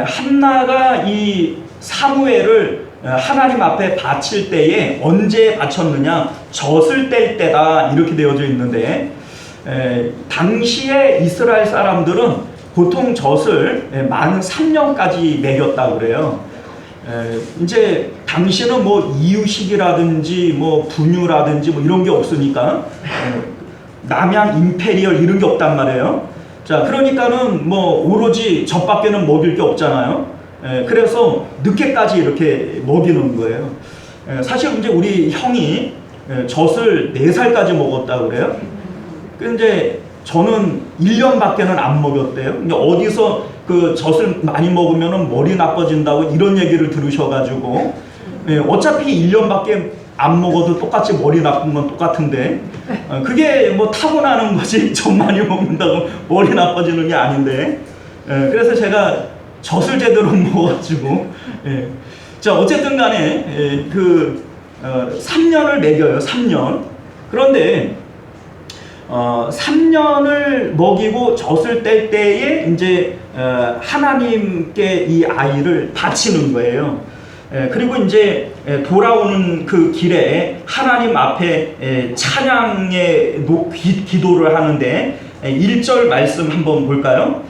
한나가 이 사무엘을 하나님 앞에 바칠 때에 언제 바쳤느냐? 젖을 뗄 때다 이렇게 되어져 있는데 당시에 이스라엘 사람들은 보통 젖을 만 3년까지 먹였다고 그래요. 이제 당시는 뭐 이유식이라든지 뭐 분유라든지 뭐 이런 게 없으니까 남양 임페리얼 이런 게 없단 말이에요. 자, 그러니까는 뭐 오로지 젖밖에는 먹일 게 없잖아요. 그래서 늦게까지 이렇게 먹이는 거예요. 사실 이제 우리 형이 젖을 4살까지 먹었다고 그래요. 근데 저는 1년밖에는 안 먹였대요. 근데 어디서 그 젖을 많이 먹으면 머리 나빠진다고 이런 얘기를 들으셔가지고 어차피 1년밖에 안 먹어도 똑같이 머리 나쁜 건 똑같은데 그게 뭐 타고나는 거지 젖 많이 먹는다고 머리 나빠지는 게 아닌데 그래서 제가 젖을 제대로 먹어가지고 자 어쨌든 간에 3년을 먹여요. 3년. 그런데 3년을 먹이고 젖을 뗄 때에 이제 하나님께 이 아이를 바치는 거예요. 그리고 이제 돌아오는 그 길에 하나님 앞에 찬양의 기도를 하는데 1절 말씀 한번 볼까요?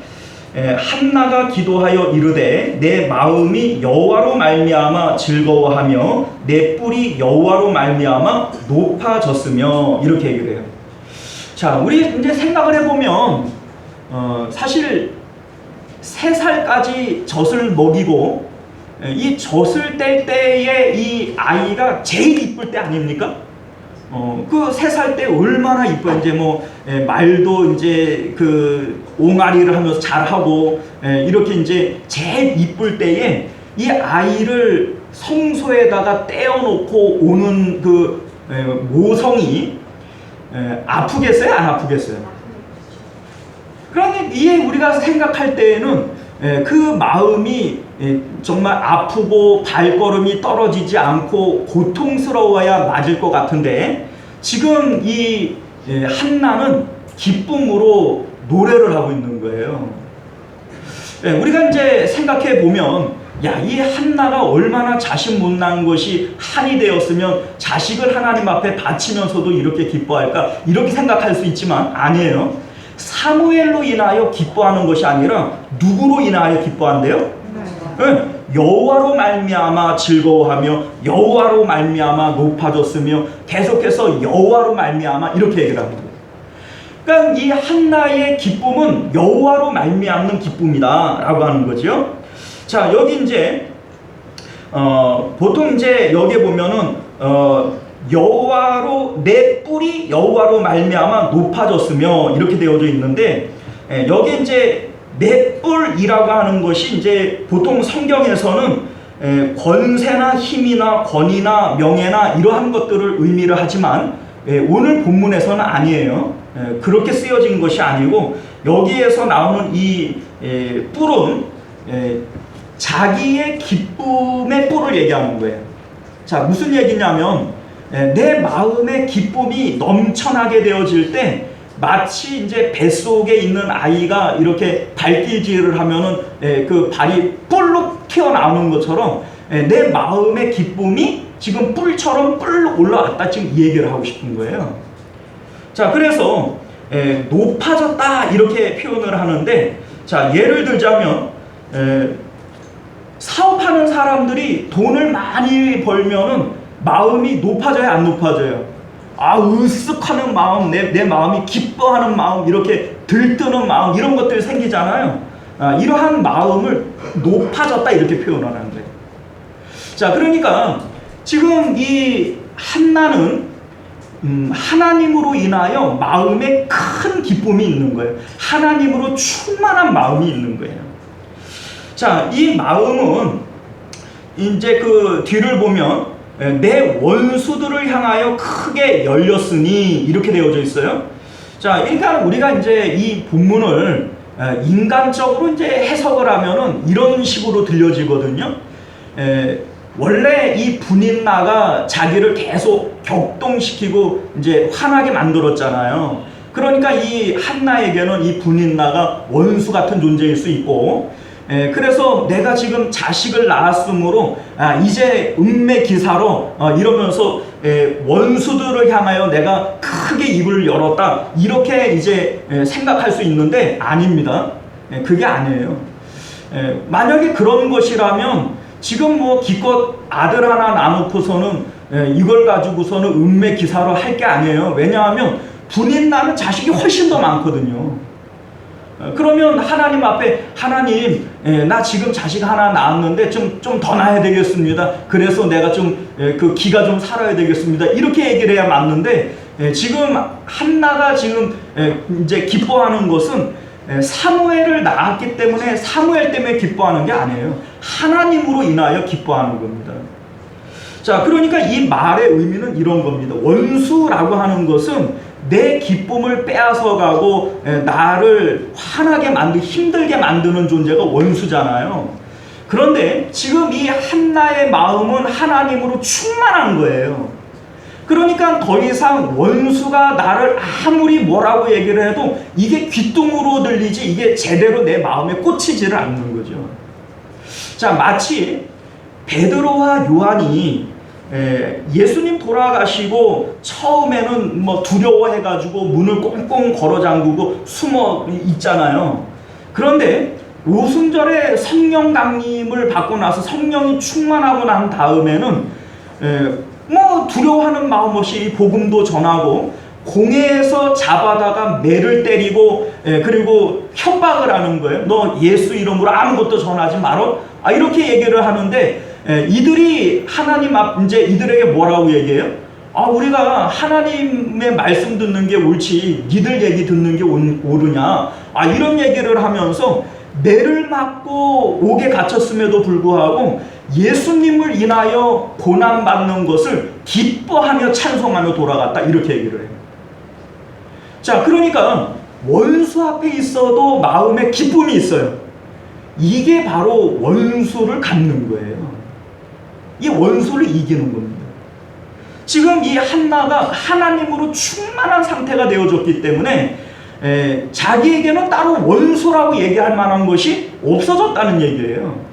한나가 기도하여 이르되 내 마음이 여호와로 말미암아 즐거워하며 내 뿔이 여호와로 말미암아 높아졌으며 이렇게 얘기를 해요. 자, 우리 이제 생각을 해보면 사실 3살까지 젖을 먹이고 이 젖을 뗄 때에 이 아이가 제일 이쁠 때 아닙니까? 그 3살 때 얼마나 이뻐요. 이제 뭐 말도 이제 그 옹알이를 하면서 잘하고 이렇게 이제 제일 이쁠 때에 이 아이를 성소에다가 떼어놓고 오는 그 모성이 아프겠어요? 안 아프겠어요? 그러니 이에 우리가 생각할 때에는 그 마음이 정말 아프고 발걸음이 떨어지지 않고 고통스러워야 맞을 것 같은데 지금 이 한나는 기쁨으로 노래를 하고 있는 거예요. 우리가 이제 생각해 보면 야, 이 한나가 얼마나 자신 못난 것이 한이 되었으면 자식을 하나님 앞에 바치면서도 이렇게 기뻐할까? 이렇게 생각할 수 있지만 아니에요. 사무엘로 인하여 기뻐하는 것이 아니라 누구로 인하여 기뻐한대요? 여호와로 말미암아 즐거워하며 여호와로 말미암아 높아졌으며 계속해서 여호와로 말미암아 이렇게 얘기를 합니다. 그러니까 이 한나의 기쁨은 여호와로 말미암는 기쁨이다라고 하는 거죠. 자, 여기 이제 보통 이제 여기에 보면은 여호와로 내 뿔이 여호와로 말미암아 높아졌으며 이렇게 되어져 있는데, 여기 이제 내 뿔이라고 하는 것이 이제 보통 성경에서는 권세나 힘이나 권위나 명예나 이러한 것들을 의미를 하지만 오늘 본문에서는 아니에요. 그렇게 쓰여진 것이 아니고 여기에서 나오는 이 뿔은 자기의 기쁨의 뿔을 얘기하는 거예요. 자, 무슨 얘기냐면 내 마음의 기쁨이 넘쳐나게 되어질 때 마치 이제 뱃속에 있는 아이가 이렇게 발길질을 하면은 그 발이 뿔로 튀어나오는 것처럼 내 마음의 기쁨이 지금 뿔처럼 뿔로 올라왔다, 지금 이 얘기를 하고 싶은 거예요. 자, 그래서 높아졌다 이렇게 표현을 하는데, 자, 예를 들자면 사업하는 사람들이 돈을 많이 벌면은 마음이 높아져요, 안 높아져요? 으쓱하는 마음, 내 마음이 기뻐하는 마음, 이렇게 들뜨는 마음, 이런 것들이 생기잖아요. 이러한 마음을 높아졌다 이렇게 표현을 하는 거예요. 자, 그러니까 지금 이 한나는 하나님으로 인하여 마음에 큰 기쁨이 있는 거예요. 하나님으로 충만한 마음이 있는 거예요. 자, 이 마음은 이제 그 뒤를 보면 내 원수들을 향하여 크게 열렸으니 이렇게 되어져 있어요. 자, 그러니까 우리가 이제 이 본문을 인간적으로 이제 해석을 하면은 이런 식으로 들려지거든요. 원래 이 분인나가 자기를 계속 격동시키고 이제 화나게 만들었잖아요. 그러니까 이 한나에게는 이 분인나가 원수 같은 존재일 수 있고, 그래서 내가 지금 자식을 낳았으므로 이제 은매기사로 이러면서 원수들을 향하여 내가 크게 입을 열었다, 이렇게 이제 생각할 수 있는데 아닙니다. 그게 아니에요. 만약에 그런 것이라면 지금 뭐 기껏 아들 하나 낳고서는 이걸 가지고서는 은매기사로 할 게 아니에요. 왜냐하면 분인 낳는 자식이 훨씬 더 많거든요. 그러면 하나님 앞에, 하나님, 나 지금 자식 하나 낳았는데 좀 더 낳아야 되겠습니다. 그래서 내가 그 기가 좀 살아야 되겠습니다. 이렇게 얘기를 해야 맞는데, 지금 한나가 지금 이제 기뻐하는 것은 사무엘을 낳았기 때문에 사무엘 때문에 기뻐하는 게 아니에요. 하나님으로 인하여 기뻐하는 겁니다. 자, 그러니까 이 말의 의미는 이런 겁니다. 원수라고 하는 것은 내 기쁨을 빼앗아가고 나를 화나게 힘들게 만드는 존재가 원수잖아요. 그런데 지금 이 한나의 마음은 하나님으로 충만한 거예요. 그러니까 더 이상 원수가 나를 아무리 뭐라고 얘기를 해도 이게 귀뚱으로 들리지 이게 제대로 내 마음에 꽂히지를 않는 거죠. 자, 마치 베드로와 요한이 예수님 돌아가시고 처음에는 뭐 두려워해가지고 문을 꽁꽁 걸어 잠그고 숨어 있잖아요. 그런데 오순절에 성령 강림을 받고 나서 성령이 충만하고 난 다음에는 뭐 두려워하는 마음 없이 복음도 전하고 공회에서 잡아다가 매를 때리고 그리고 협박을 하는 거예요. 너 예수 이름으로 아무것도 전하지 말어. 이렇게 얘기를 하는데 이들이 하나님 앞 이제 이들에게 뭐라고 얘기해요? 우리가 하나님의 말씀 듣는 게 옳지 니들 얘기 듣는 게 옳으냐? 이런 얘기를 하면서 매를 맞고 옥에 갇혔음에도 불구하고 예수님을 인하여 고난받는 것을 기뻐하며 찬송하며 돌아갔다, 이렇게 얘기를 해요. 자, 그러니까 원수 앞에 있어도 마음에 기쁨이 있어요. 이게 바로 원수를 갚는 거예요. 이 원수를 이기는 겁니다. 지금 이 한나가 하나님으로 충만한 상태가 되어졌기 때문에 자기에게는 따로 원수라고 얘기할 만한 것이 없어졌다는 얘기예요.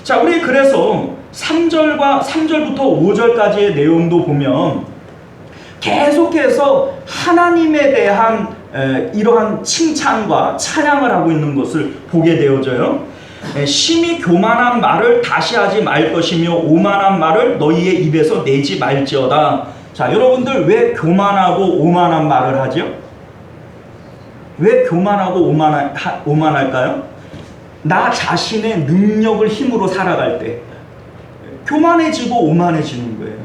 자, 우리 그래서 3절부터 5절까지의 내용도 보면 계속해서 하나님에 대한 이러한 칭찬과 찬양을 하고 있는 것을 보게 되어져요. 심히 교만한 말을 다시 하지 말 것이며 오만한 말을 너희의 입에서 내지 말지어다. 자, 여러분들 왜 교만하고 오만한 말을 하죠? 왜 교만하고 오만할까요? 나 자신의 능력을 힘으로 살아갈 때 교만해지고 오만해지는 거예요.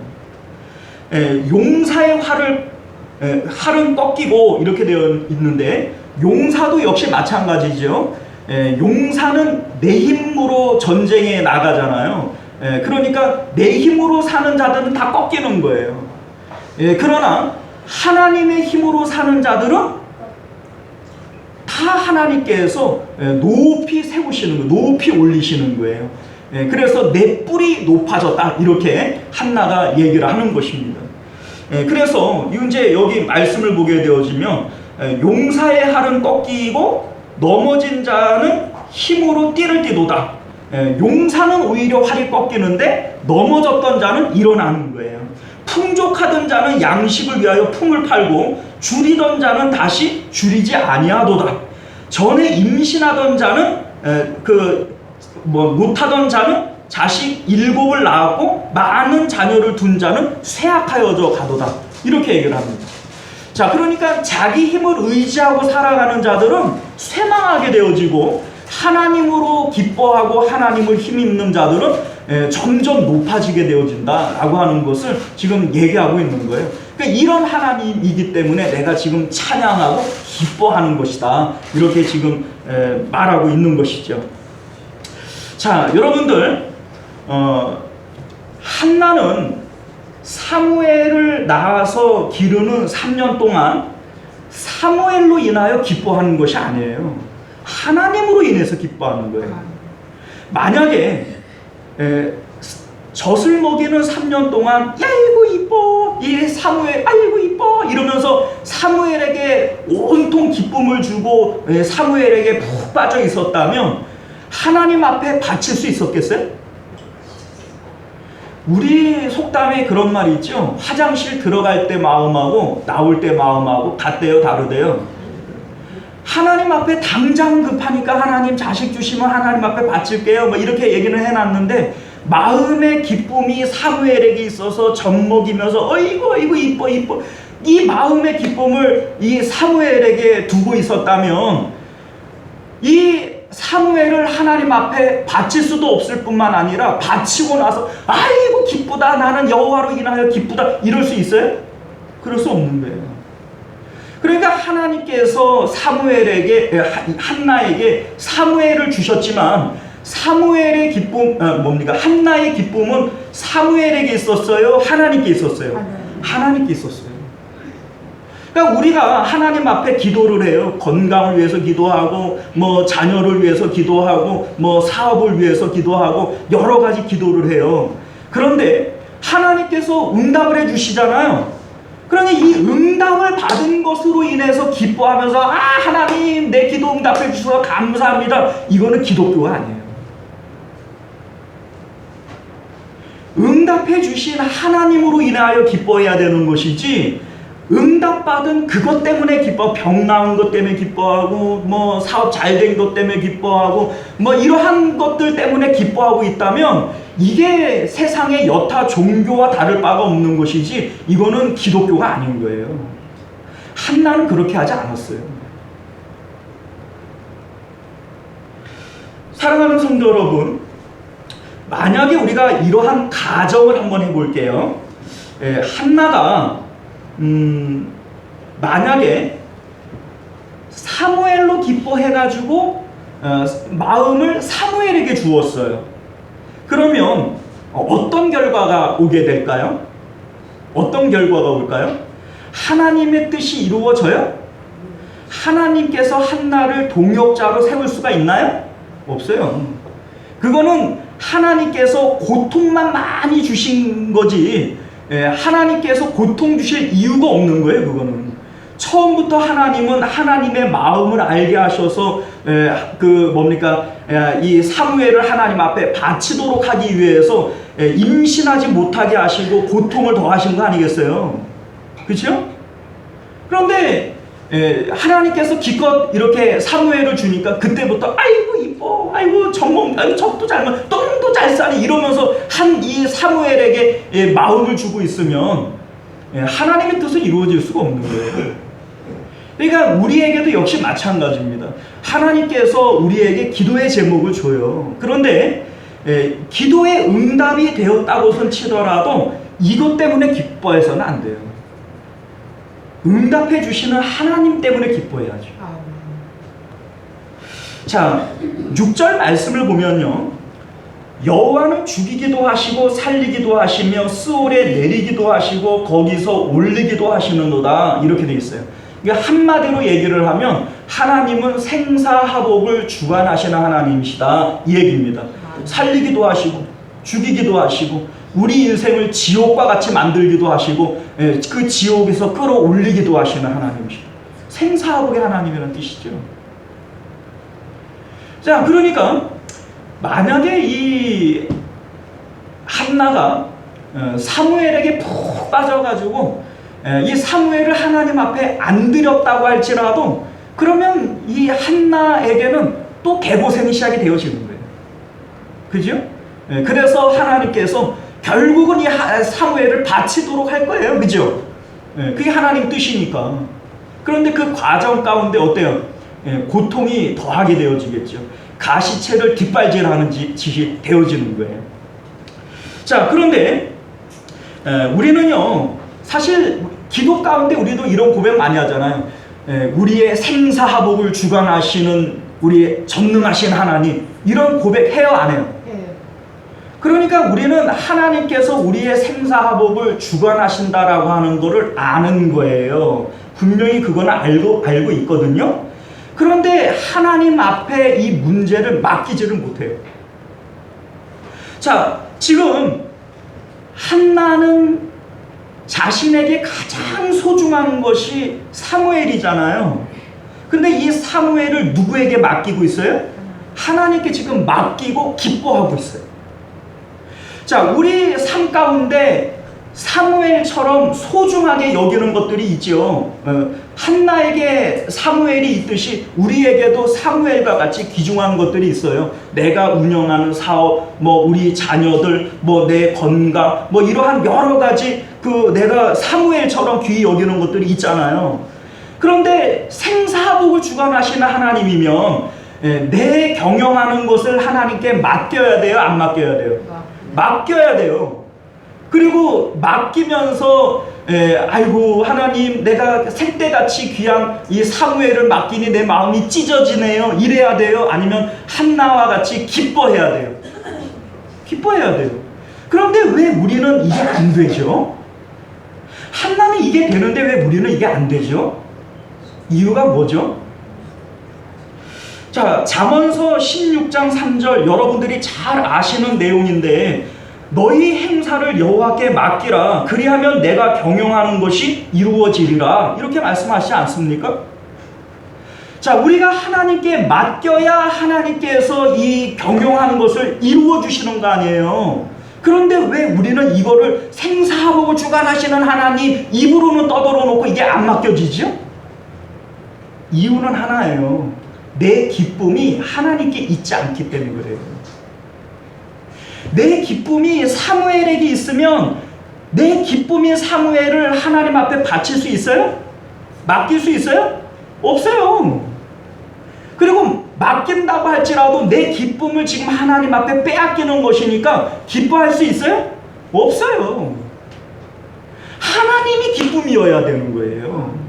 용사의 활은 꺾이고 이렇게 되어 있는데, 용사도 역시 마찬가지죠. 용사는 내 힘으로 전쟁에 나가잖아요. 그러니까 내 힘으로 사는 자들은 다 꺾이는 거예요. 그러나 하나님의 힘으로 사는 자들은 다 하나님께서 높이 세우시는 거예요. 높이 올리시는 거예요. 그래서 내 뿔이 높아졌다, 이렇게 한나가 얘기를 하는 것입니다. 그래서 이제 여기 말씀을 보게 되어지면 용사의 활은 꺾이고 넘어진 자는 힘으로 띠를 띠도다. 용사는 오히려 활이 꺾이는데 넘어졌던 자는 일어나는 거예요. 풍족하던 자는 양식을 위하여 품을 팔고 줄이던 자는 다시 줄이지 아니하도다. 전에 임신하던 자는 못하던 자는 자식 7을 낳았고 많은 자녀를 둔 자는 쇠약하여져 가도다. 이렇게 얘기를 합니다. 자, 그러니까 자기 힘을 의지하고 살아가는 자들은 쇠망하게 되어지고, 하나님으로 기뻐하고 하나님을 힘입는 자들은 점점 높아지게 되어진다라고 하는 것을 지금 얘기하고 있는 거예요. 그러니까 이런 하나님이기 때문에 내가 지금 찬양하고 기뻐하는 것이다, 이렇게 지금 말하고 있는 것이죠. 자, 여러분들, 한나는 사무엘을 낳아서 기르는 3년 동안 사무엘로 인하여 기뻐하는 것이 아니에요. 하나님으로 인해서 기뻐하는 거예요. 만약에 젖을 먹이는 3년 동안 아이고 이뻐, 이 사무엘 아이고 이뻐 이러면서 사무엘에게 온통 기쁨을 주고 사무엘에게 푹 빠져 있었다면 하나님 앞에 바칠 수 있었겠어요? 우리 속담에 그런 말이 있죠. 화장실 들어갈 때 마음하고 나올 때 마음하고 같대요, 다르대요? 하나님 앞에 당장 급하니까 하나님 자식 주시면 하나님 앞에 바칠게요, 뭐 이렇게 얘기는 해놨는데, 마음의 기쁨이 사무엘에게 있어서 젖 먹이면서 어이구 어이구 이뻐 이뻐, 이 마음의 기쁨을 이 사무엘에게 두고 있었다면 이 사무엘을 하나님 앞에 바칠 수도 없을 뿐만 아니라 바치고 나서 아이고 기쁘다, 나는 여호와로 인하여 기쁘다, 이럴 수 있어요? 그럴 수 없는 거예요. 그러니까 하나님께서 한나에게 사무엘을 주셨지만 사무엘의 기쁨, 한나의 기쁨은 사무엘에게 있었어요? 하나님께 있었어요? 하나님께 있었어요. 그러니까 우리가 하나님 앞에 기도를 해요. 건강을 위해서 기도하고, 뭐 자녀를 위해서 기도하고, 뭐 사업을 위해서 기도하고, 여러 가지 기도를 해요. 그런데 하나님께서 응답을 해주시잖아요. 그러니 이 응답을 받은 것으로 인해서 기뻐하면서 하나님 내 기도 응답해 주셔서 감사합니다, 이거는 기독교가 아니에요. 응답해 주신 하나님으로 인하여 기뻐해야 되는 것이지, 응답받은 그것 때문에 병 나은 것 때문에 기뻐하고, 뭐 사업 잘 된 것 때문에 기뻐하고, 뭐 이러한 것들 때문에 기뻐하고 있다면 이게 세상의 여타 종교와 다를 바가 없는 것이지, 이거는 기독교가 아닌 거예요. 한나는 그렇게 하지 않았어요. 사랑하는 성도 여러분, 만약에 우리가 이러한 가정을 한번 해볼게요. 한나가 만약에 사무엘로 기뻐해가지고 마음을 사무엘에게 주었어요. 그러면 어떤 결과가 오게 될까요? 어떤 결과가 올까요? 하나님의 뜻이 이루어져요? 하나님께서 한나를 동역자로 세울 수가 있나요? 없어요. 그거는 하나님께서 고통만 많이 주신 거지, 하나님께서 고통 주실 이유가 없는 거예요. 그거는 처음부터 하나님은 하나님의 마음을 알게 하셔서 이 사무엘을 하나님 앞에 바치도록 하기 위해서 임신하지 못하게 하시고 고통을 더하신 거 아니겠어요? 그렇죠? 그런데 하나님께서 기껏 이렇게 사무엘을 주니까 그때부터 아이고 이뻐, 아이고 젖도 잘 먹, 똥도 잘 싸니 이러면서 이 사무엘에게 마음을 주고 있으면 하나님의 뜻은 이루어질 수가 없는 거예요. 그러니까 우리에게도 역시 마찬가지입니다. 하나님께서 우리에게 기도의 제목을 줘요. 그런데 기도의 응답이 되었다고선 치더라도 이것 때문에 기뻐해서는 안 돼요. 응답해 주시는 하나님 때문에 기뻐해야죠. 자, 6절 말씀을 보면요, 여호와는 죽이기도 하시고 살리기도 하시며 스올에 내리기도 하시고 거기서 올리기도 하시는도다, 이렇게 되어 있어요. 그러니까 한마디로 얘기를 하면 하나님은 생사화복을 주관하시는 하나님이시다, 이 얘기입니다. 살리기도 하시고 죽이기도 하시고 우리 인생을 지옥과 같이 만들기도 하시고 그 지옥에서 끌어올리기도 하시는 하나님이시다. 생사화복의 하나님이라는 뜻이죠. 자, 그러니까 만약에 이 한나가 사무엘에게 푹 빠져가지고 이 사무엘을 하나님 앞에 안 드렸다고 할지라도 그러면 이 한나에게는 또 개고생이 시작이 되어지는 거예요. 그죠? 그래서 하나님께서 결국은 이 사무엘을 바치도록 할 거예요. 그죠? 그게 하나님 뜻이니까. 그런데 그 과정 가운데 어때요? 고통이 더하게 되어지겠죠. 가시채를 뒷발질하는 짓이 되어지는 거예요. 자, 그런데 우리는요, 사실 기도 가운데 우리도 이런 고백 많이 하잖아요. 우리의 생사화복을 주관하시는 우리의 전능하신 하나님, 이런 고백 해요, 안 해요? 그러니까 우리는 하나님께서 우리의 생사화복을 주관하신다라고 하는 것을 아는 거예요. 분명히 그거는 알고 있거든요. 그런데 하나님 앞에 이 문제를 맡기지를 못해요. 자, 지금 한나는 자신에게 가장 소중한 것이 사무엘이잖아요. 근데 이 사무엘을 누구에게 맡기고 있어요? 하나님께 지금 맡기고 기뻐하고 있어요. 자, 우리 삶 가운데 사무엘처럼 소중하게 여기는 것들이 있죠. 한나에게 사무엘이 있듯이 우리에게도 사무엘과 같이 귀중한 것들이 있어요. 내가 운영하는 사업, 우리 자녀들, 내 건강, 이러한 여러 가지 내가 사무엘처럼 귀히 여기는 것들이 있잖아요. 그런데 생사화복을 주관하시는 하나님이면 내 경영하는 것을 하나님께 맡겨야 돼요, 안 맡겨야 돼요? 맡겨야 돼요. 그리고 맡기면서 아이고 하나님, 내가 생때같이 귀한 이 사무엘을 맡기니 내 마음이 찢어지네요, 이래야 돼요? 아니면 한나와 같이 기뻐해야 돼요? 기뻐해야 돼요. 그런데 왜 우리는 이게 안 되죠? 한나는 이게 되는데 왜 우리는 이게 안 되죠? 이유가 뭐죠? 자, 잠언서 16장 3절, 여러분들이 잘 아시는 내용인데, 너희 행사를 여호와께 맡기라, 그리하면 내가 경영하는 것이 이루어지리라, 이렇게 말씀하시지 않습니까? 자, 우리가 하나님께 맡겨야 하나님께서 이 경영하는 것을 이루어 주시는 거 아니에요. 그런데 왜 우리는 이거를 생사화복을 주관하시는 하나님 입으로는 떠들어 놓고 이게 안 맡겨지죠? 이유는 하나예요. 내 기쁨이 하나님께 있지 않기 때문에 그래요. 내 기쁨이 사무엘에게 있으면 내 기쁨인 사무엘을 하나님 앞에 바칠 수 있어요? 맡길 수 있어요? 없어요. 그리고 맡긴다고 할지라도 내 기쁨을 지금 하나님 앞에 빼앗기는 것이니까 기뻐할 수 있어요? 없어요. 하나님이 기쁨이어야 되는 거예요.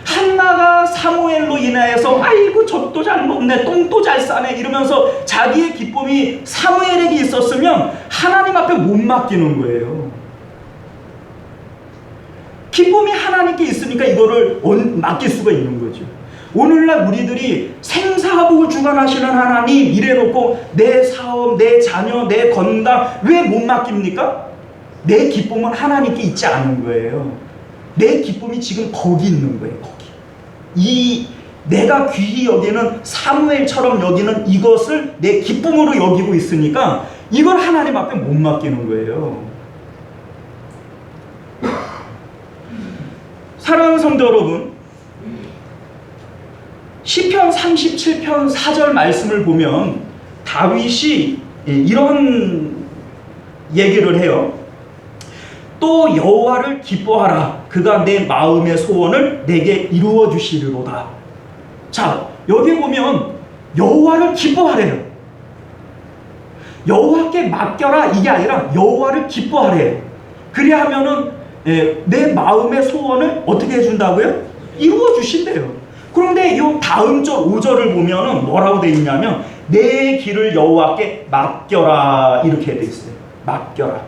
한나가 사무엘로 인하여서 아이고 젖도 잘 먹네, 똥도 잘 싸네 이러면서 자기의 기쁨이 사무엘에게 있었으면 하나님 앞에 못 맡기는 거예요. 기쁨이 하나님께 있으니까 이거를 맡길 수가 있는 거죠. 오늘날 우리들이 생사화복을 주관하시는 하나님 이래놓고 내 사업, 내 자녀, 내 건강 왜 못 맡깁니까? 내 기쁨은 하나님께 있지 않은 거예요. 내 기쁨이 지금 거기 있는 거예요. 거기. 이 내가 귀히 여기는 사무엘처럼 여기는 이것을 내 기쁨으로 여기고 있으니까 이걸 하나님 앞에 못 맡기는 거예요. 사랑하는 성도 여러분, 시편 37편 4절 말씀을 보면 다윗이 이런 얘기를 해요. 또 여호와를 기뻐하라. 그가 내 마음의 소원을 내게 이루어 주시리로다. 자, 여기 보면 여호와를 기뻐하래요. 여호와께 맡겨라 이게 아니라 여호와를 기뻐하래요. 그리하면은 내 마음의 소원을 어떻게 해준다고요? 이루어 주신대요. 그런데 이 다음 절 5절을 보면은 뭐라고 돼 있냐면 내 길을 여호와께 맡겨라 이렇게 돼 있어요. 맡겨라.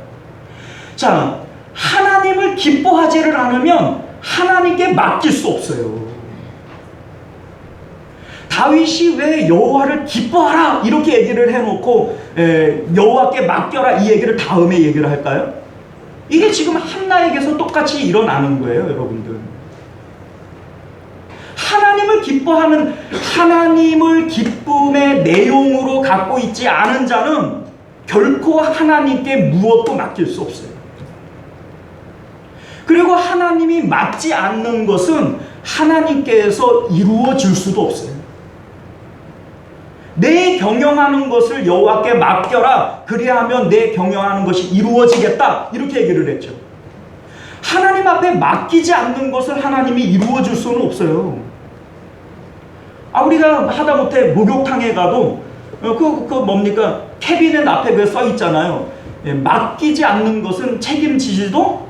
자, 하나님을 기뻐하지를 않으면 하나님께 맡길 수 없어요. 다윗이 왜 여호와를 기뻐하라 이렇게 얘기를 해놓고 여호와께 맡겨라 이 얘기를 다음에 얘기를 할까요? 이게 지금 한나에게서 똑같이 일어나는 거예요, 여러분들. 하나님을 기뻐하는, 하나님을 기쁨의 내용으로 갖고 있지 않은 자는 결코 하나님께 무엇도 맡길 수 없어요. 그리고 하나님이 맡지 않는 것은 하나님께서 이루어질 수도 없어요. 내 경영하는 것을 여호와께 맡겨라. 그리하면 내 경영하는 것이 이루어지겠다. 이렇게 얘기를 했죠. 하나님 앞에 맡기지 않는 것을 하나님이 이루어줄 수는 없어요. 우리가 하다못해 목욕탕에 가도 뭡니까? 캐비넷 앞에 그 써 있잖아요. 맡기지 않는 것은 책임지지도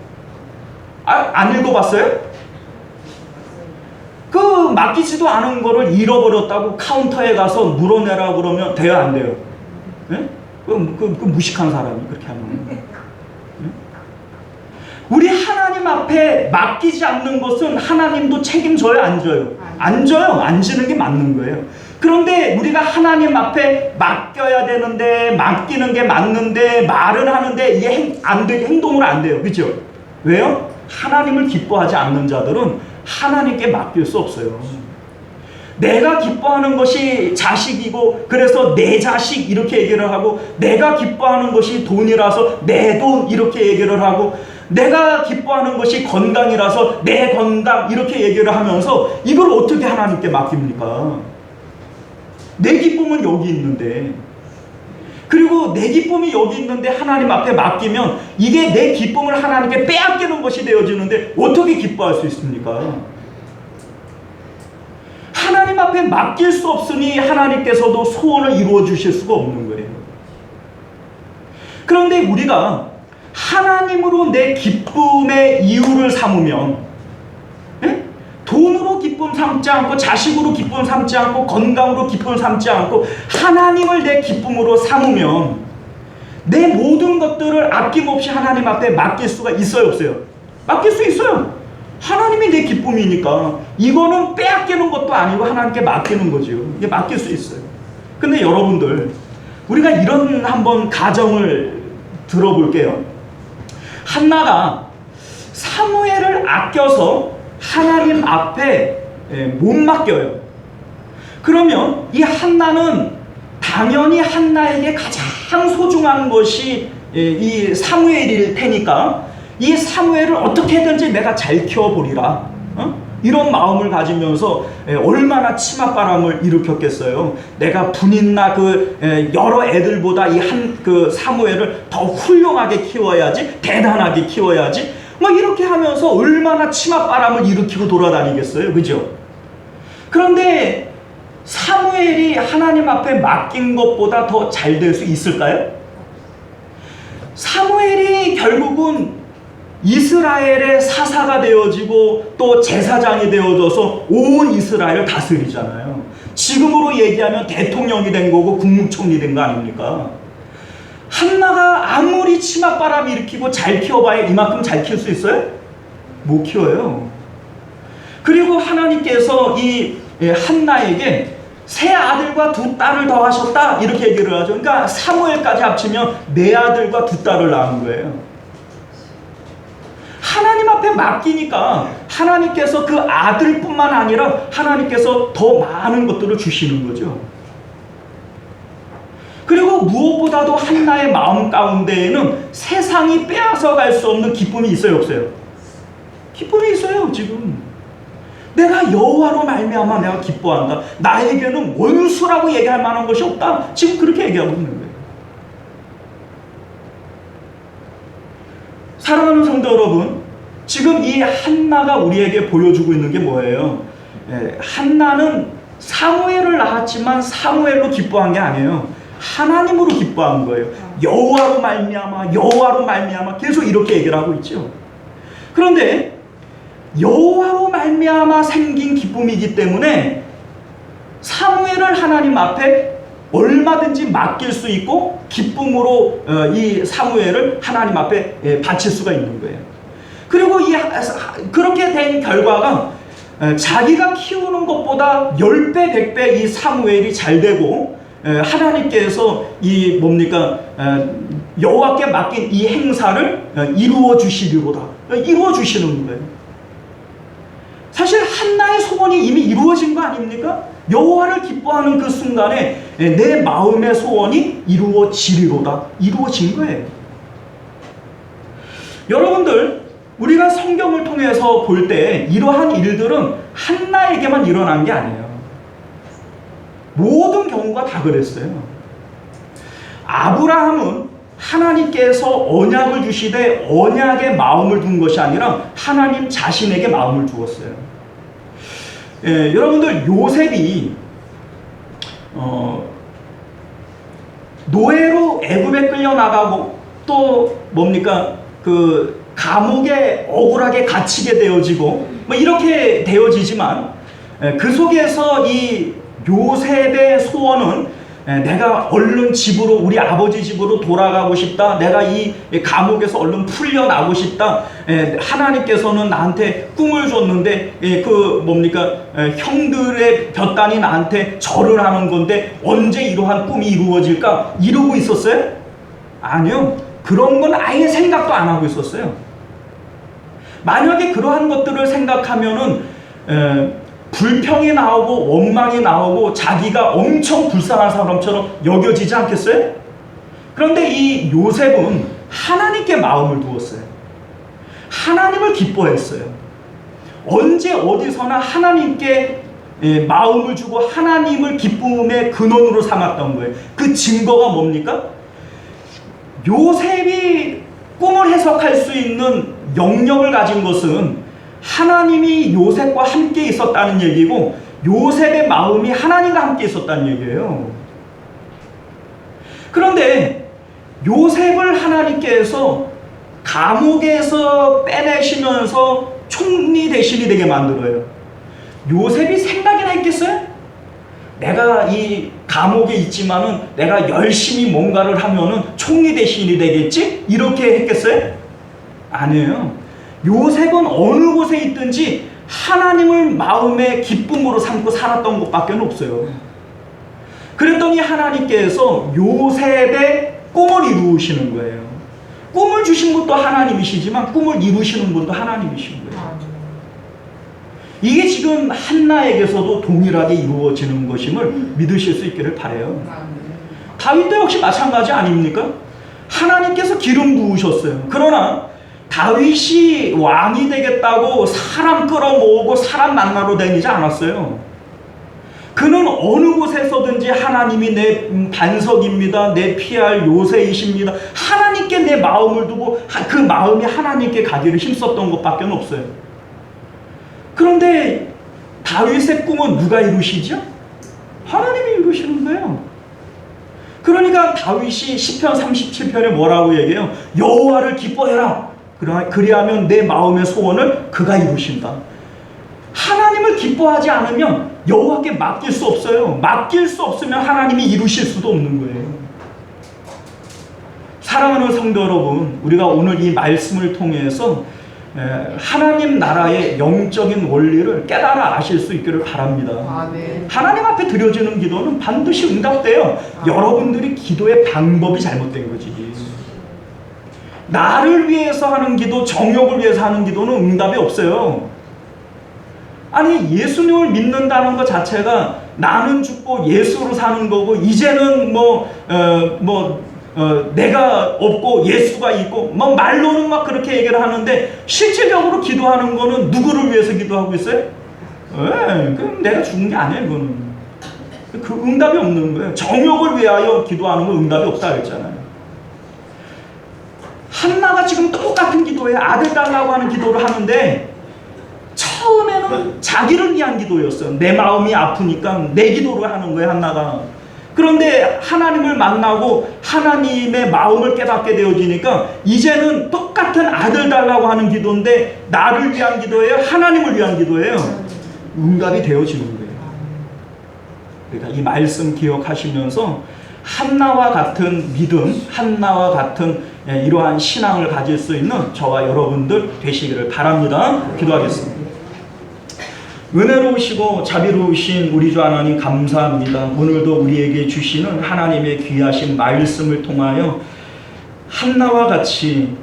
안 읽어봤어요? 그 맡기지도 않은 거를 잃어버렸다고 카운터에 가서 물어내라 그러면 돼요, 안 돼요? 네? 그 무식한 사람이 그렇게 하면. 네? 우리 하나님 앞에 맡기지 않는 것은 하나님도 책임져요, 안 져요? 안 져요. 안 지는 게 맞는 거예요. 그런데 우리가 하나님 앞에 맡겨야 되는데, 맡기는 게 맞는데, 말은 하는데 이게 안 돼, 행동으로 안 돼요. 그죠? 왜요? 하나님을 기뻐하지 않는 자들은 하나님께 맡길 수 없어요. 내가 기뻐하는 것이 자식이고 그래서 내 자식 이렇게 얘기를 하고, 내가 기뻐하는 것이 돈이라서 내 돈 이렇게 얘기를 하고, 내가 기뻐하는 것이 건강이라서 내 건강 이렇게 얘기를 하면서 이걸 어떻게 하나님께 맡깁니까? 내 기쁨은 여기 있는데, 그리고 내 기쁨이 여기 있는데 하나님 앞에 맡기면 이게 내 기쁨을 하나님께 빼앗기는 것이 되어지는데 어떻게 기뻐할 수 있습니까? 하나님 앞에 맡길 수 없으니 하나님께서도 소원을 이루어 주실 수가 없는 거예요. 그런데 우리가 하나님으로 내 기쁨의 이유를 삼으면, 돈으로 기쁨 삼지 않고, 자식으로 기쁨 삼지 않고, 건강으로 기쁨 삼지 않고 하나님을 내 기쁨으로 삼으면 내 모든 것들을 아낌없이 하나님 앞에 맡길 수가 있어요, 없어요? 맡길 수 있어요. 하나님이 내 기쁨이니까 이거는 빼앗기는 것도 아니고 하나님께 맡기는 거죠. 이게 맡길 수 있어요. 근데 여러분들, 우리가 이런 한번 가정을 들어볼게요. 한나가 사무엘을 아껴서 하나님 앞에 못 맡겨요. 그러면 이 한나는 당연히 한나에게 가장 소중한 것이 이 사무엘일 테니까 이 사무엘을 어떻게든지 내가 잘 키워보리라, 이런 마음을 가지면서 얼마나 치맛바람을 일으켰겠어요. 내가 분인나 여러 애들보다 그 사무엘을 더 훌륭하게 키워야지, 대단하게 키워야지, 이렇게 하면서 얼마나 치맛바람을 일으키고 돌아다니겠어요. 그죠? 그런데 사무엘이 하나님 앞에 맡긴 것보다 더 잘 될 수 있을까요? 사무엘이 결국은 이스라엘의 사사가 되어지고 또 제사장이 되어져서 온 이스라엘을 다스리잖아요. 지금으로 얘기하면 대통령이 된 거고 국무총리 된 거 아닙니까? 한나가 아무리 치맛바람 일으키고 잘 키워봐야 이만큼 잘 키울 수 있어요? 못 키워요. 그리고 하나님께서 이 한나에게 세 아들과 두 딸을 더하셨다 이렇게 얘기를 하죠. 그러니까 사무엘까지 합치면 네 아들과 두 딸을 낳은 거예요. 하나님 앞에 맡기니까 하나님께서 그 아들뿐만 아니라 하나님께서 더 많은 것들을 주시는 거죠. 그리고 무엇보다도 한나의 마음 가운데에는 세상이 빼앗아 갈 수 없는 기쁨이 있어요, 없어요? 기쁨이 있어요. 지금 내가 여호와로 말미암아 내가 기뻐한다. 나에게는 원수라고 얘기할 만한 것이 없다. 지금 그렇게 얘기하고 있는 거예요. 사랑하는 성도 여러분, 지금 이 한나가 우리에게 보여주고 있는 게 뭐예요? 한나는 사무엘을 낳았지만 사무엘로 기뻐한 게 아니에요. 하나님으로 기뻐한 거예요. 여호와로 말미암아, 여호와로 말미암아, 계속 이렇게 얘기를 하고 있죠. 그런데 여호와로 말미암아 생긴 기쁨이기 때문에 사무엘을 하나님 앞에 얼마든지 맡길 수 있고 기쁨으로 이 사무엘을 하나님 앞에 바칠 수가 있는 거예요. 그리고 그렇게 된 결과가 자기가 키우는 것보다 10배, 100배 이 사무엘이 잘 되고 하나님께서 이 뭡니까 여호와께 맡긴 이 행사를 이루어 주시리로다. 이루어 주시는 거예요. 사실 한나의 소원이 이미 이루어진 거 아닙니까? 여호와를 기뻐하는 그 순간에 내 마음의 소원이 이루어지리로다. 이루어진 거예요. 여러분들, 우리가 성경을 통해서 볼 때 이러한 일들은 한나에게만 일어난 게 아니에요. 모든 경우가 다 그랬어요. 아브라함은 하나님께서 언약을 주시되 언약에 마음을 둔 것이 아니라 하나님 자신에게 마음을 두었어요. 여러분들, 요셉이 노예로 애굽에 끌려나가고 또 뭡니까 그 감옥에 억울하게 갇히게 되어지고 뭐 이렇게 되어지지만 그 속에서 이 요셉의 소원은 내가 얼른 집으로, 우리 아버지 집으로 돌아가고 싶다. 내가 이 감옥에서 얼른 풀려나고 싶다. 하나님께서는 나한테 꿈을 줬는데 그 뭡니까 형들의 볕단이 나한테 절을 하는 건데 언제 이러한 꿈이 이루어질까? 이러고 있었어요? 아니요. 그런 건 아예 생각도 안 하고 있었어요. 만약에 그러한 것들을 생각하면은 불평이 나오고 원망이 나오고 자기가 엄청 불쌍한 사람처럼 여겨지지 않겠어요? 그런데 이 요셉은 하나님께 마음을 두었어요. 하나님을 기뻐했어요. 언제 어디서나 하나님께 마음을 주고 하나님을 기쁨의 근원으로 삼았던 거예요. 그 증거가 뭡니까? 요셉이 꿈을 해석할 수 있는 영역을 가진 것은 하나님이 요셉과 함께 있었다는 얘기고 요셉의 마음이 하나님과 함께 있었다는 얘기예요. 그런데 요셉을 하나님께서 감옥에서 빼내시면서 총리 대신이 되게 만들어요. 요셉이 생각이나 했겠어요? 내가 이 감옥에 있지만은 내가 열심히 뭔가를 하면은 총리 대신이 되겠지? 이렇게 했겠어요? 아니에요. 요셉은 어느 곳에 있든지 하나님을 마음의 기쁨으로 삼고 살았던 것밖에 없어요. 그랬더니 하나님께서 요셉의 꿈을 이루시는 거예요. 꿈을 주신 분도 하나님이시지만 꿈을 이루시는 분도 하나님이신 거예요. 이게 지금 한나에게서도 동일하게 이루어지는 것임을 믿으실 수 있기를 바라요. 다윗도 역시 마찬가지 아닙니까? 하나님께서 기름 부으셨어요. 그러나 다윗이 왕이 되겠다고 사람 끌어모으고 사람 만나러 다니지 않았어요. 그는 어느 곳에서든지 하나님이 내 반석입니다. 내 피할 요새이십니다. 하나님께 내 마음을 두고 그 마음이 하나님께 가기를 힘썼던 것밖에 없어요. 그런데 다윗의 꿈은 누가 이루시죠? 하나님이 이루시는 거예요. 그러니까 다윗이 시편 37편에 뭐라고 얘기해요? 여호와를 기뻐해라. 그리하면 내 마음의 소원을 그가 이루신다. 하나님을 기뻐하지 않으면 여호와께 맡길 수 없어요. 맡길 수 없으면 하나님이 이루실 수도 없는 거예요. 사랑하는 성도 여러분, 우리가 오늘 이 말씀을 통해서 하나님 나라의 영적인 원리를 깨달아 아실 수 있기를 바랍니다. 아멘. 하나님 앞에 드려지는 기도는 반드시 응답돼요. 여러분들이 기도의 방법이 잘못된 거지. 나를 위해서 하는 기도, 정욕을 위해서 하는 기도는 응답이 없어요. 아니, 예수님을 믿는다는 것 자체가 나는 죽고 예수로 사는 거고 이제는 내가 없고 예수가 있고 말로는 막 그렇게 얘기를 하는데 실질적으로 기도하는 거는 누구를 위해서 기도하고 있어요? 그럼 내가 죽은 게 아니에요. 그거는 그 응답이 없는 거예요. 정욕을 위하여 기도하는 건 응답이 없다 그랬잖아요. 한나가 지금 똑같은 기도에 아들 달라고 하는 기도를 하는데 처음에는 자기를 위한 기도였어요. 내 마음이 아프니까 내 기도를 하는 거예요, 한나가. 그런데 하나님을 만나고 하나님의 마음을 깨닫게 되어지니까 이제는 똑같은 아들 달라고 하는 기도인데 나를 위한 기도예요? 하나님을 위한 기도예요? 응답이 되어지는 거예요. 그러니까 이 말씀 기억하시면서 한나와 같은 믿음, 한나와 같은 이러한 신앙을 가질 수 있는 저와 여러분들 되시기를 바랍니다. 기도하겠습니다. 은혜로우시고 자비로우신 우리 주 하나님 감사합니다. 오늘도 우리에게 주시는 하나님의 귀하신 말씀을 통하여 한나와 같이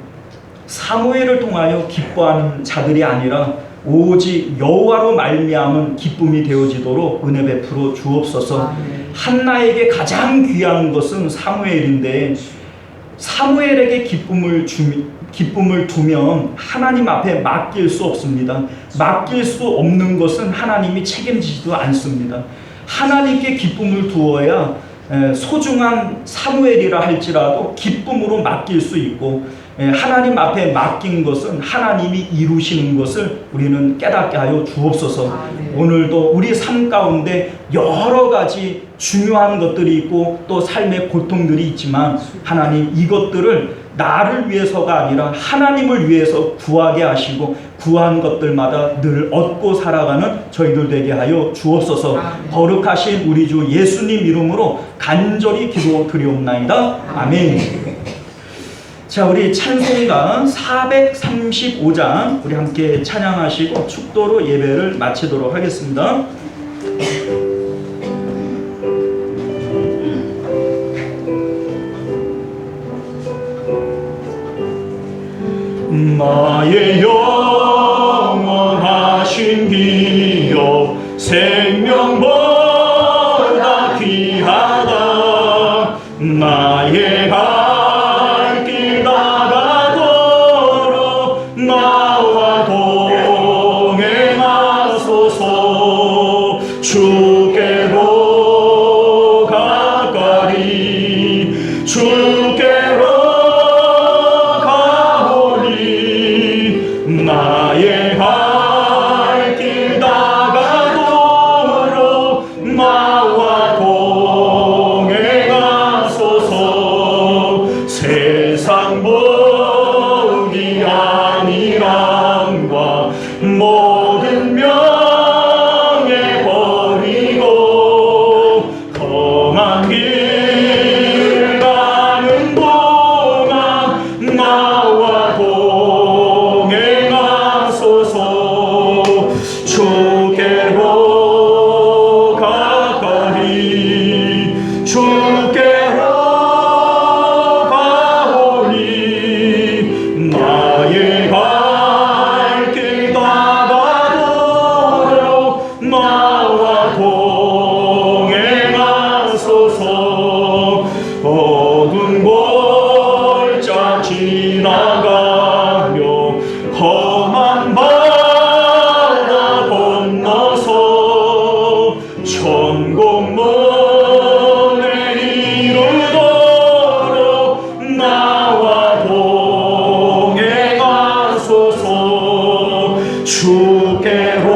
사무엘을 통하여 기뻐하는 자들이 아니라 오직 여호와로 말미암은 기쁨이 되어지도록 은혜 베풀어 주옵소서. 한나에게 가장 귀한 것은 사무엘인데 사무엘에게 기쁨을 두면 하나님 앞에 맡길 수 없습니다. 맡길 수 없는 것은 하나님이 책임지지도 않습니다. 하나님께 기쁨을 두어야 소중한 사무엘이라 할지라도 기쁨으로 맡길 수 있고 하나님 앞에 맡긴 것은 하나님이 이루시는 것을 우리는 깨닫게 하여 주옵소서. 오늘도 우리 삶 가운데 여러 가지 중요한 것들이 있고 또 삶의 고통들이 있지만 하나님 이것들을 나를 위해서가 아니라 하나님을 위해서 구하게 하시고 구한 것들마다 늘 얻고 살아가는 저희들 되게 하여 주옵소서. 거룩하신 우리 주 예수님 이름으로 간절히 기도드리옵나이다. 아멘. 자, 우리 찬송가 435장 우리 함께 찬양하시고 축도로 예배를 마치도록 하겠습니다. 나의 영원하신 기업 생명보다 귀하다. 나의 갈 길 다가도록 나와 동행하소서. 주께로 가까이 주께로 나의 갈 길 다가도록 나와 동행하소서. 세상 복이 아니란과 모든 명예 버리고 험한 길 가는 동안 나와 주께로 가까이 주께로 가오니 나의 갈 길 다가도록 나와 동행하소서. 어두운 골짜 지나가며 험한 천국문에 이르도록 나와 동행하소서. 주께로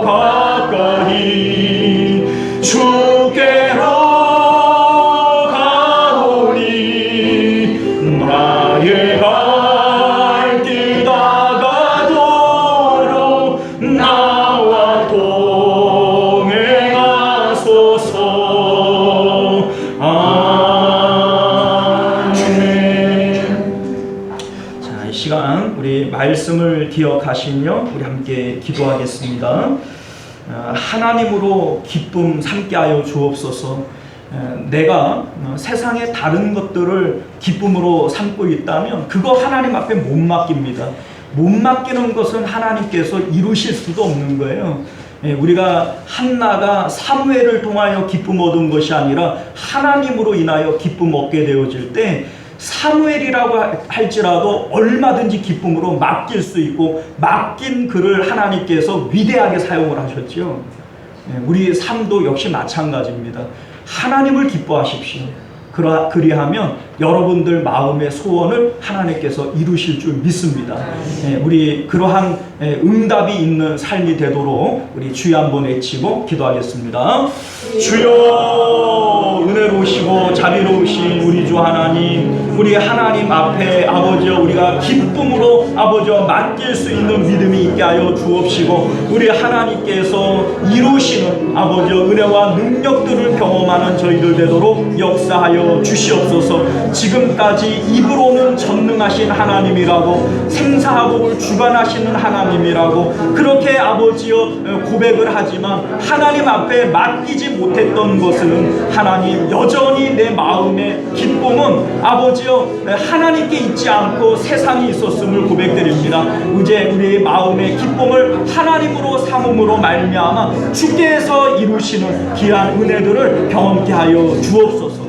가까이 주께로 가오니 나의 갈 길 다가도록 나와 동행하소서. 아멘. 자, 이 시간 우리 말씀을 기억하시며 우리 함께 기도하겠습니다. 하나님으로 기쁨 삼게 하여 주옵소서. 내가 세상의 다른 것들을 기쁨으로 삼고 있다면 그거 하나님 앞에 못 맡깁니다. 못 맡기는 것은 하나님께서 이루실 수도 없는 거예요. 우리가 한나가 사무엘을 통하여 기쁨 얻은 것이 아니라 하나님으로 인하여 기쁨 얻게 되어질 때 사무엘이라고 할지라도 얼마든지 기쁨으로 맡길 수 있고 맡긴 그를 하나님께서 위대하게 사용을 하셨죠. 우리 삶도 역시 마찬가지입니다. 하나님을 기뻐하십시오. 그리하면 여러분들 마음의 소원을 하나님께서 이루실 줄 믿습니다. 우리 그러한 응답이 있는 삶이 되도록 우리 주여 한번 외치고 기도하겠습니다. 주여, 은혜로우시고 자비로우신 우리 주 하나님, 우리 하나님 앞에 아버지여 우리가 기쁨으로 아버지여 맡길 수 있는 믿음이 있게 하여 주옵시고, 우리 하나님께서 이루시는 아버지여 은혜와 능력들을 경험하는 저희들 되도록 역사하여 주시옵소서. 지금까지 입으로는 전능하신 하나님이라고, 생사화복을 주관하시는 하나님이라고 그렇게 아버지여 고백을 하지만 하나님 앞에 맡기지 못했던 것은, 하나님 여전히 내 마음의 기쁨은 아버지여 하나님께 있지 않고 세상에 있었음을 고백드립니다. 이제 우리의 마음의 기쁨을 하나님으로 삼음으로 말미암아 주께서 이루시는 귀한 은혜들을 경험케 하여 주옵소서.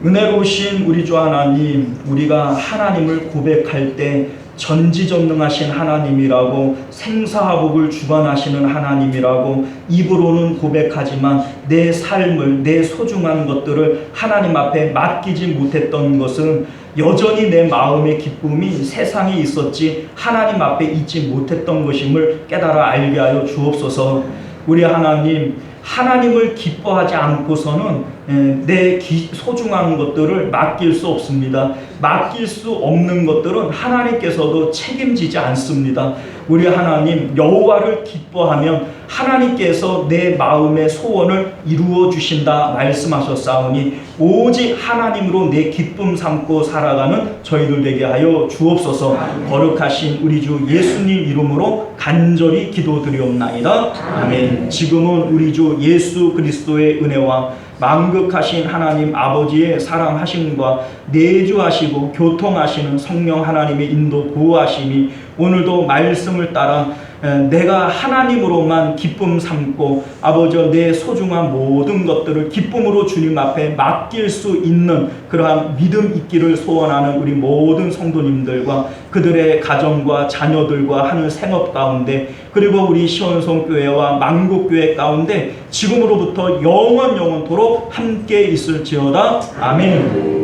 은혜로우신 우리 주 하나님, 우리가 하나님을 고백할 때 전지전능하신 하나님이라고, 생사화복을 주관하시는 하나님이라고 입으로는 고백하지만 내 삶을, 내 소중한 것들을 하나님 앞에 맡기지 못했던 것은 여전히 내 마음의 기쁨이 세상에 있었지 하나님 앞에 있지 못했던 것임을 깨달아 알게 하여 주옵소서. 우리 하나님, 하나님을 기뻐하지 않고서는 내 소중한 것들을 맡길 수 없습니다. 맡길 수 없는 것들은 하나님께서도 책임지지 않습니다. 우리 하나님, 여호와를 기뻐하면 하나님께서 내 마음의 소원을 이루어 주신다 말씀하셨사오니, 오직 하나님으로 내 기쁨 삼고 살아가는 저희들 되게 하여 주옵소서. 거룩하신 우리 주 예수님 이름으로 간절히 기도드리옵나이다. 아멘. 지금은 우리 주 예수 그리스도의 은혜와 만극하신 하나님 아버지의 사랑하심과 내주하시고 교통하시는 성령 하나님의 인도 보호하심이 오늘도 말씀을 따라 내가 하나님으로만 기쁨 삼고 아버지여 내 소중한 모든 것들을 기쁨으로 주님 앞에 맡길 수 있는 그러한 믿음 있기를 소원하는 우리 모든 성도님들과 그들의 가정과 자녀들과 하는 생업 가운데, 그리고 우리 시원성교회와 만국교회 가운데 지금으로부터 영원토록 함께 있을지어다. 아멘.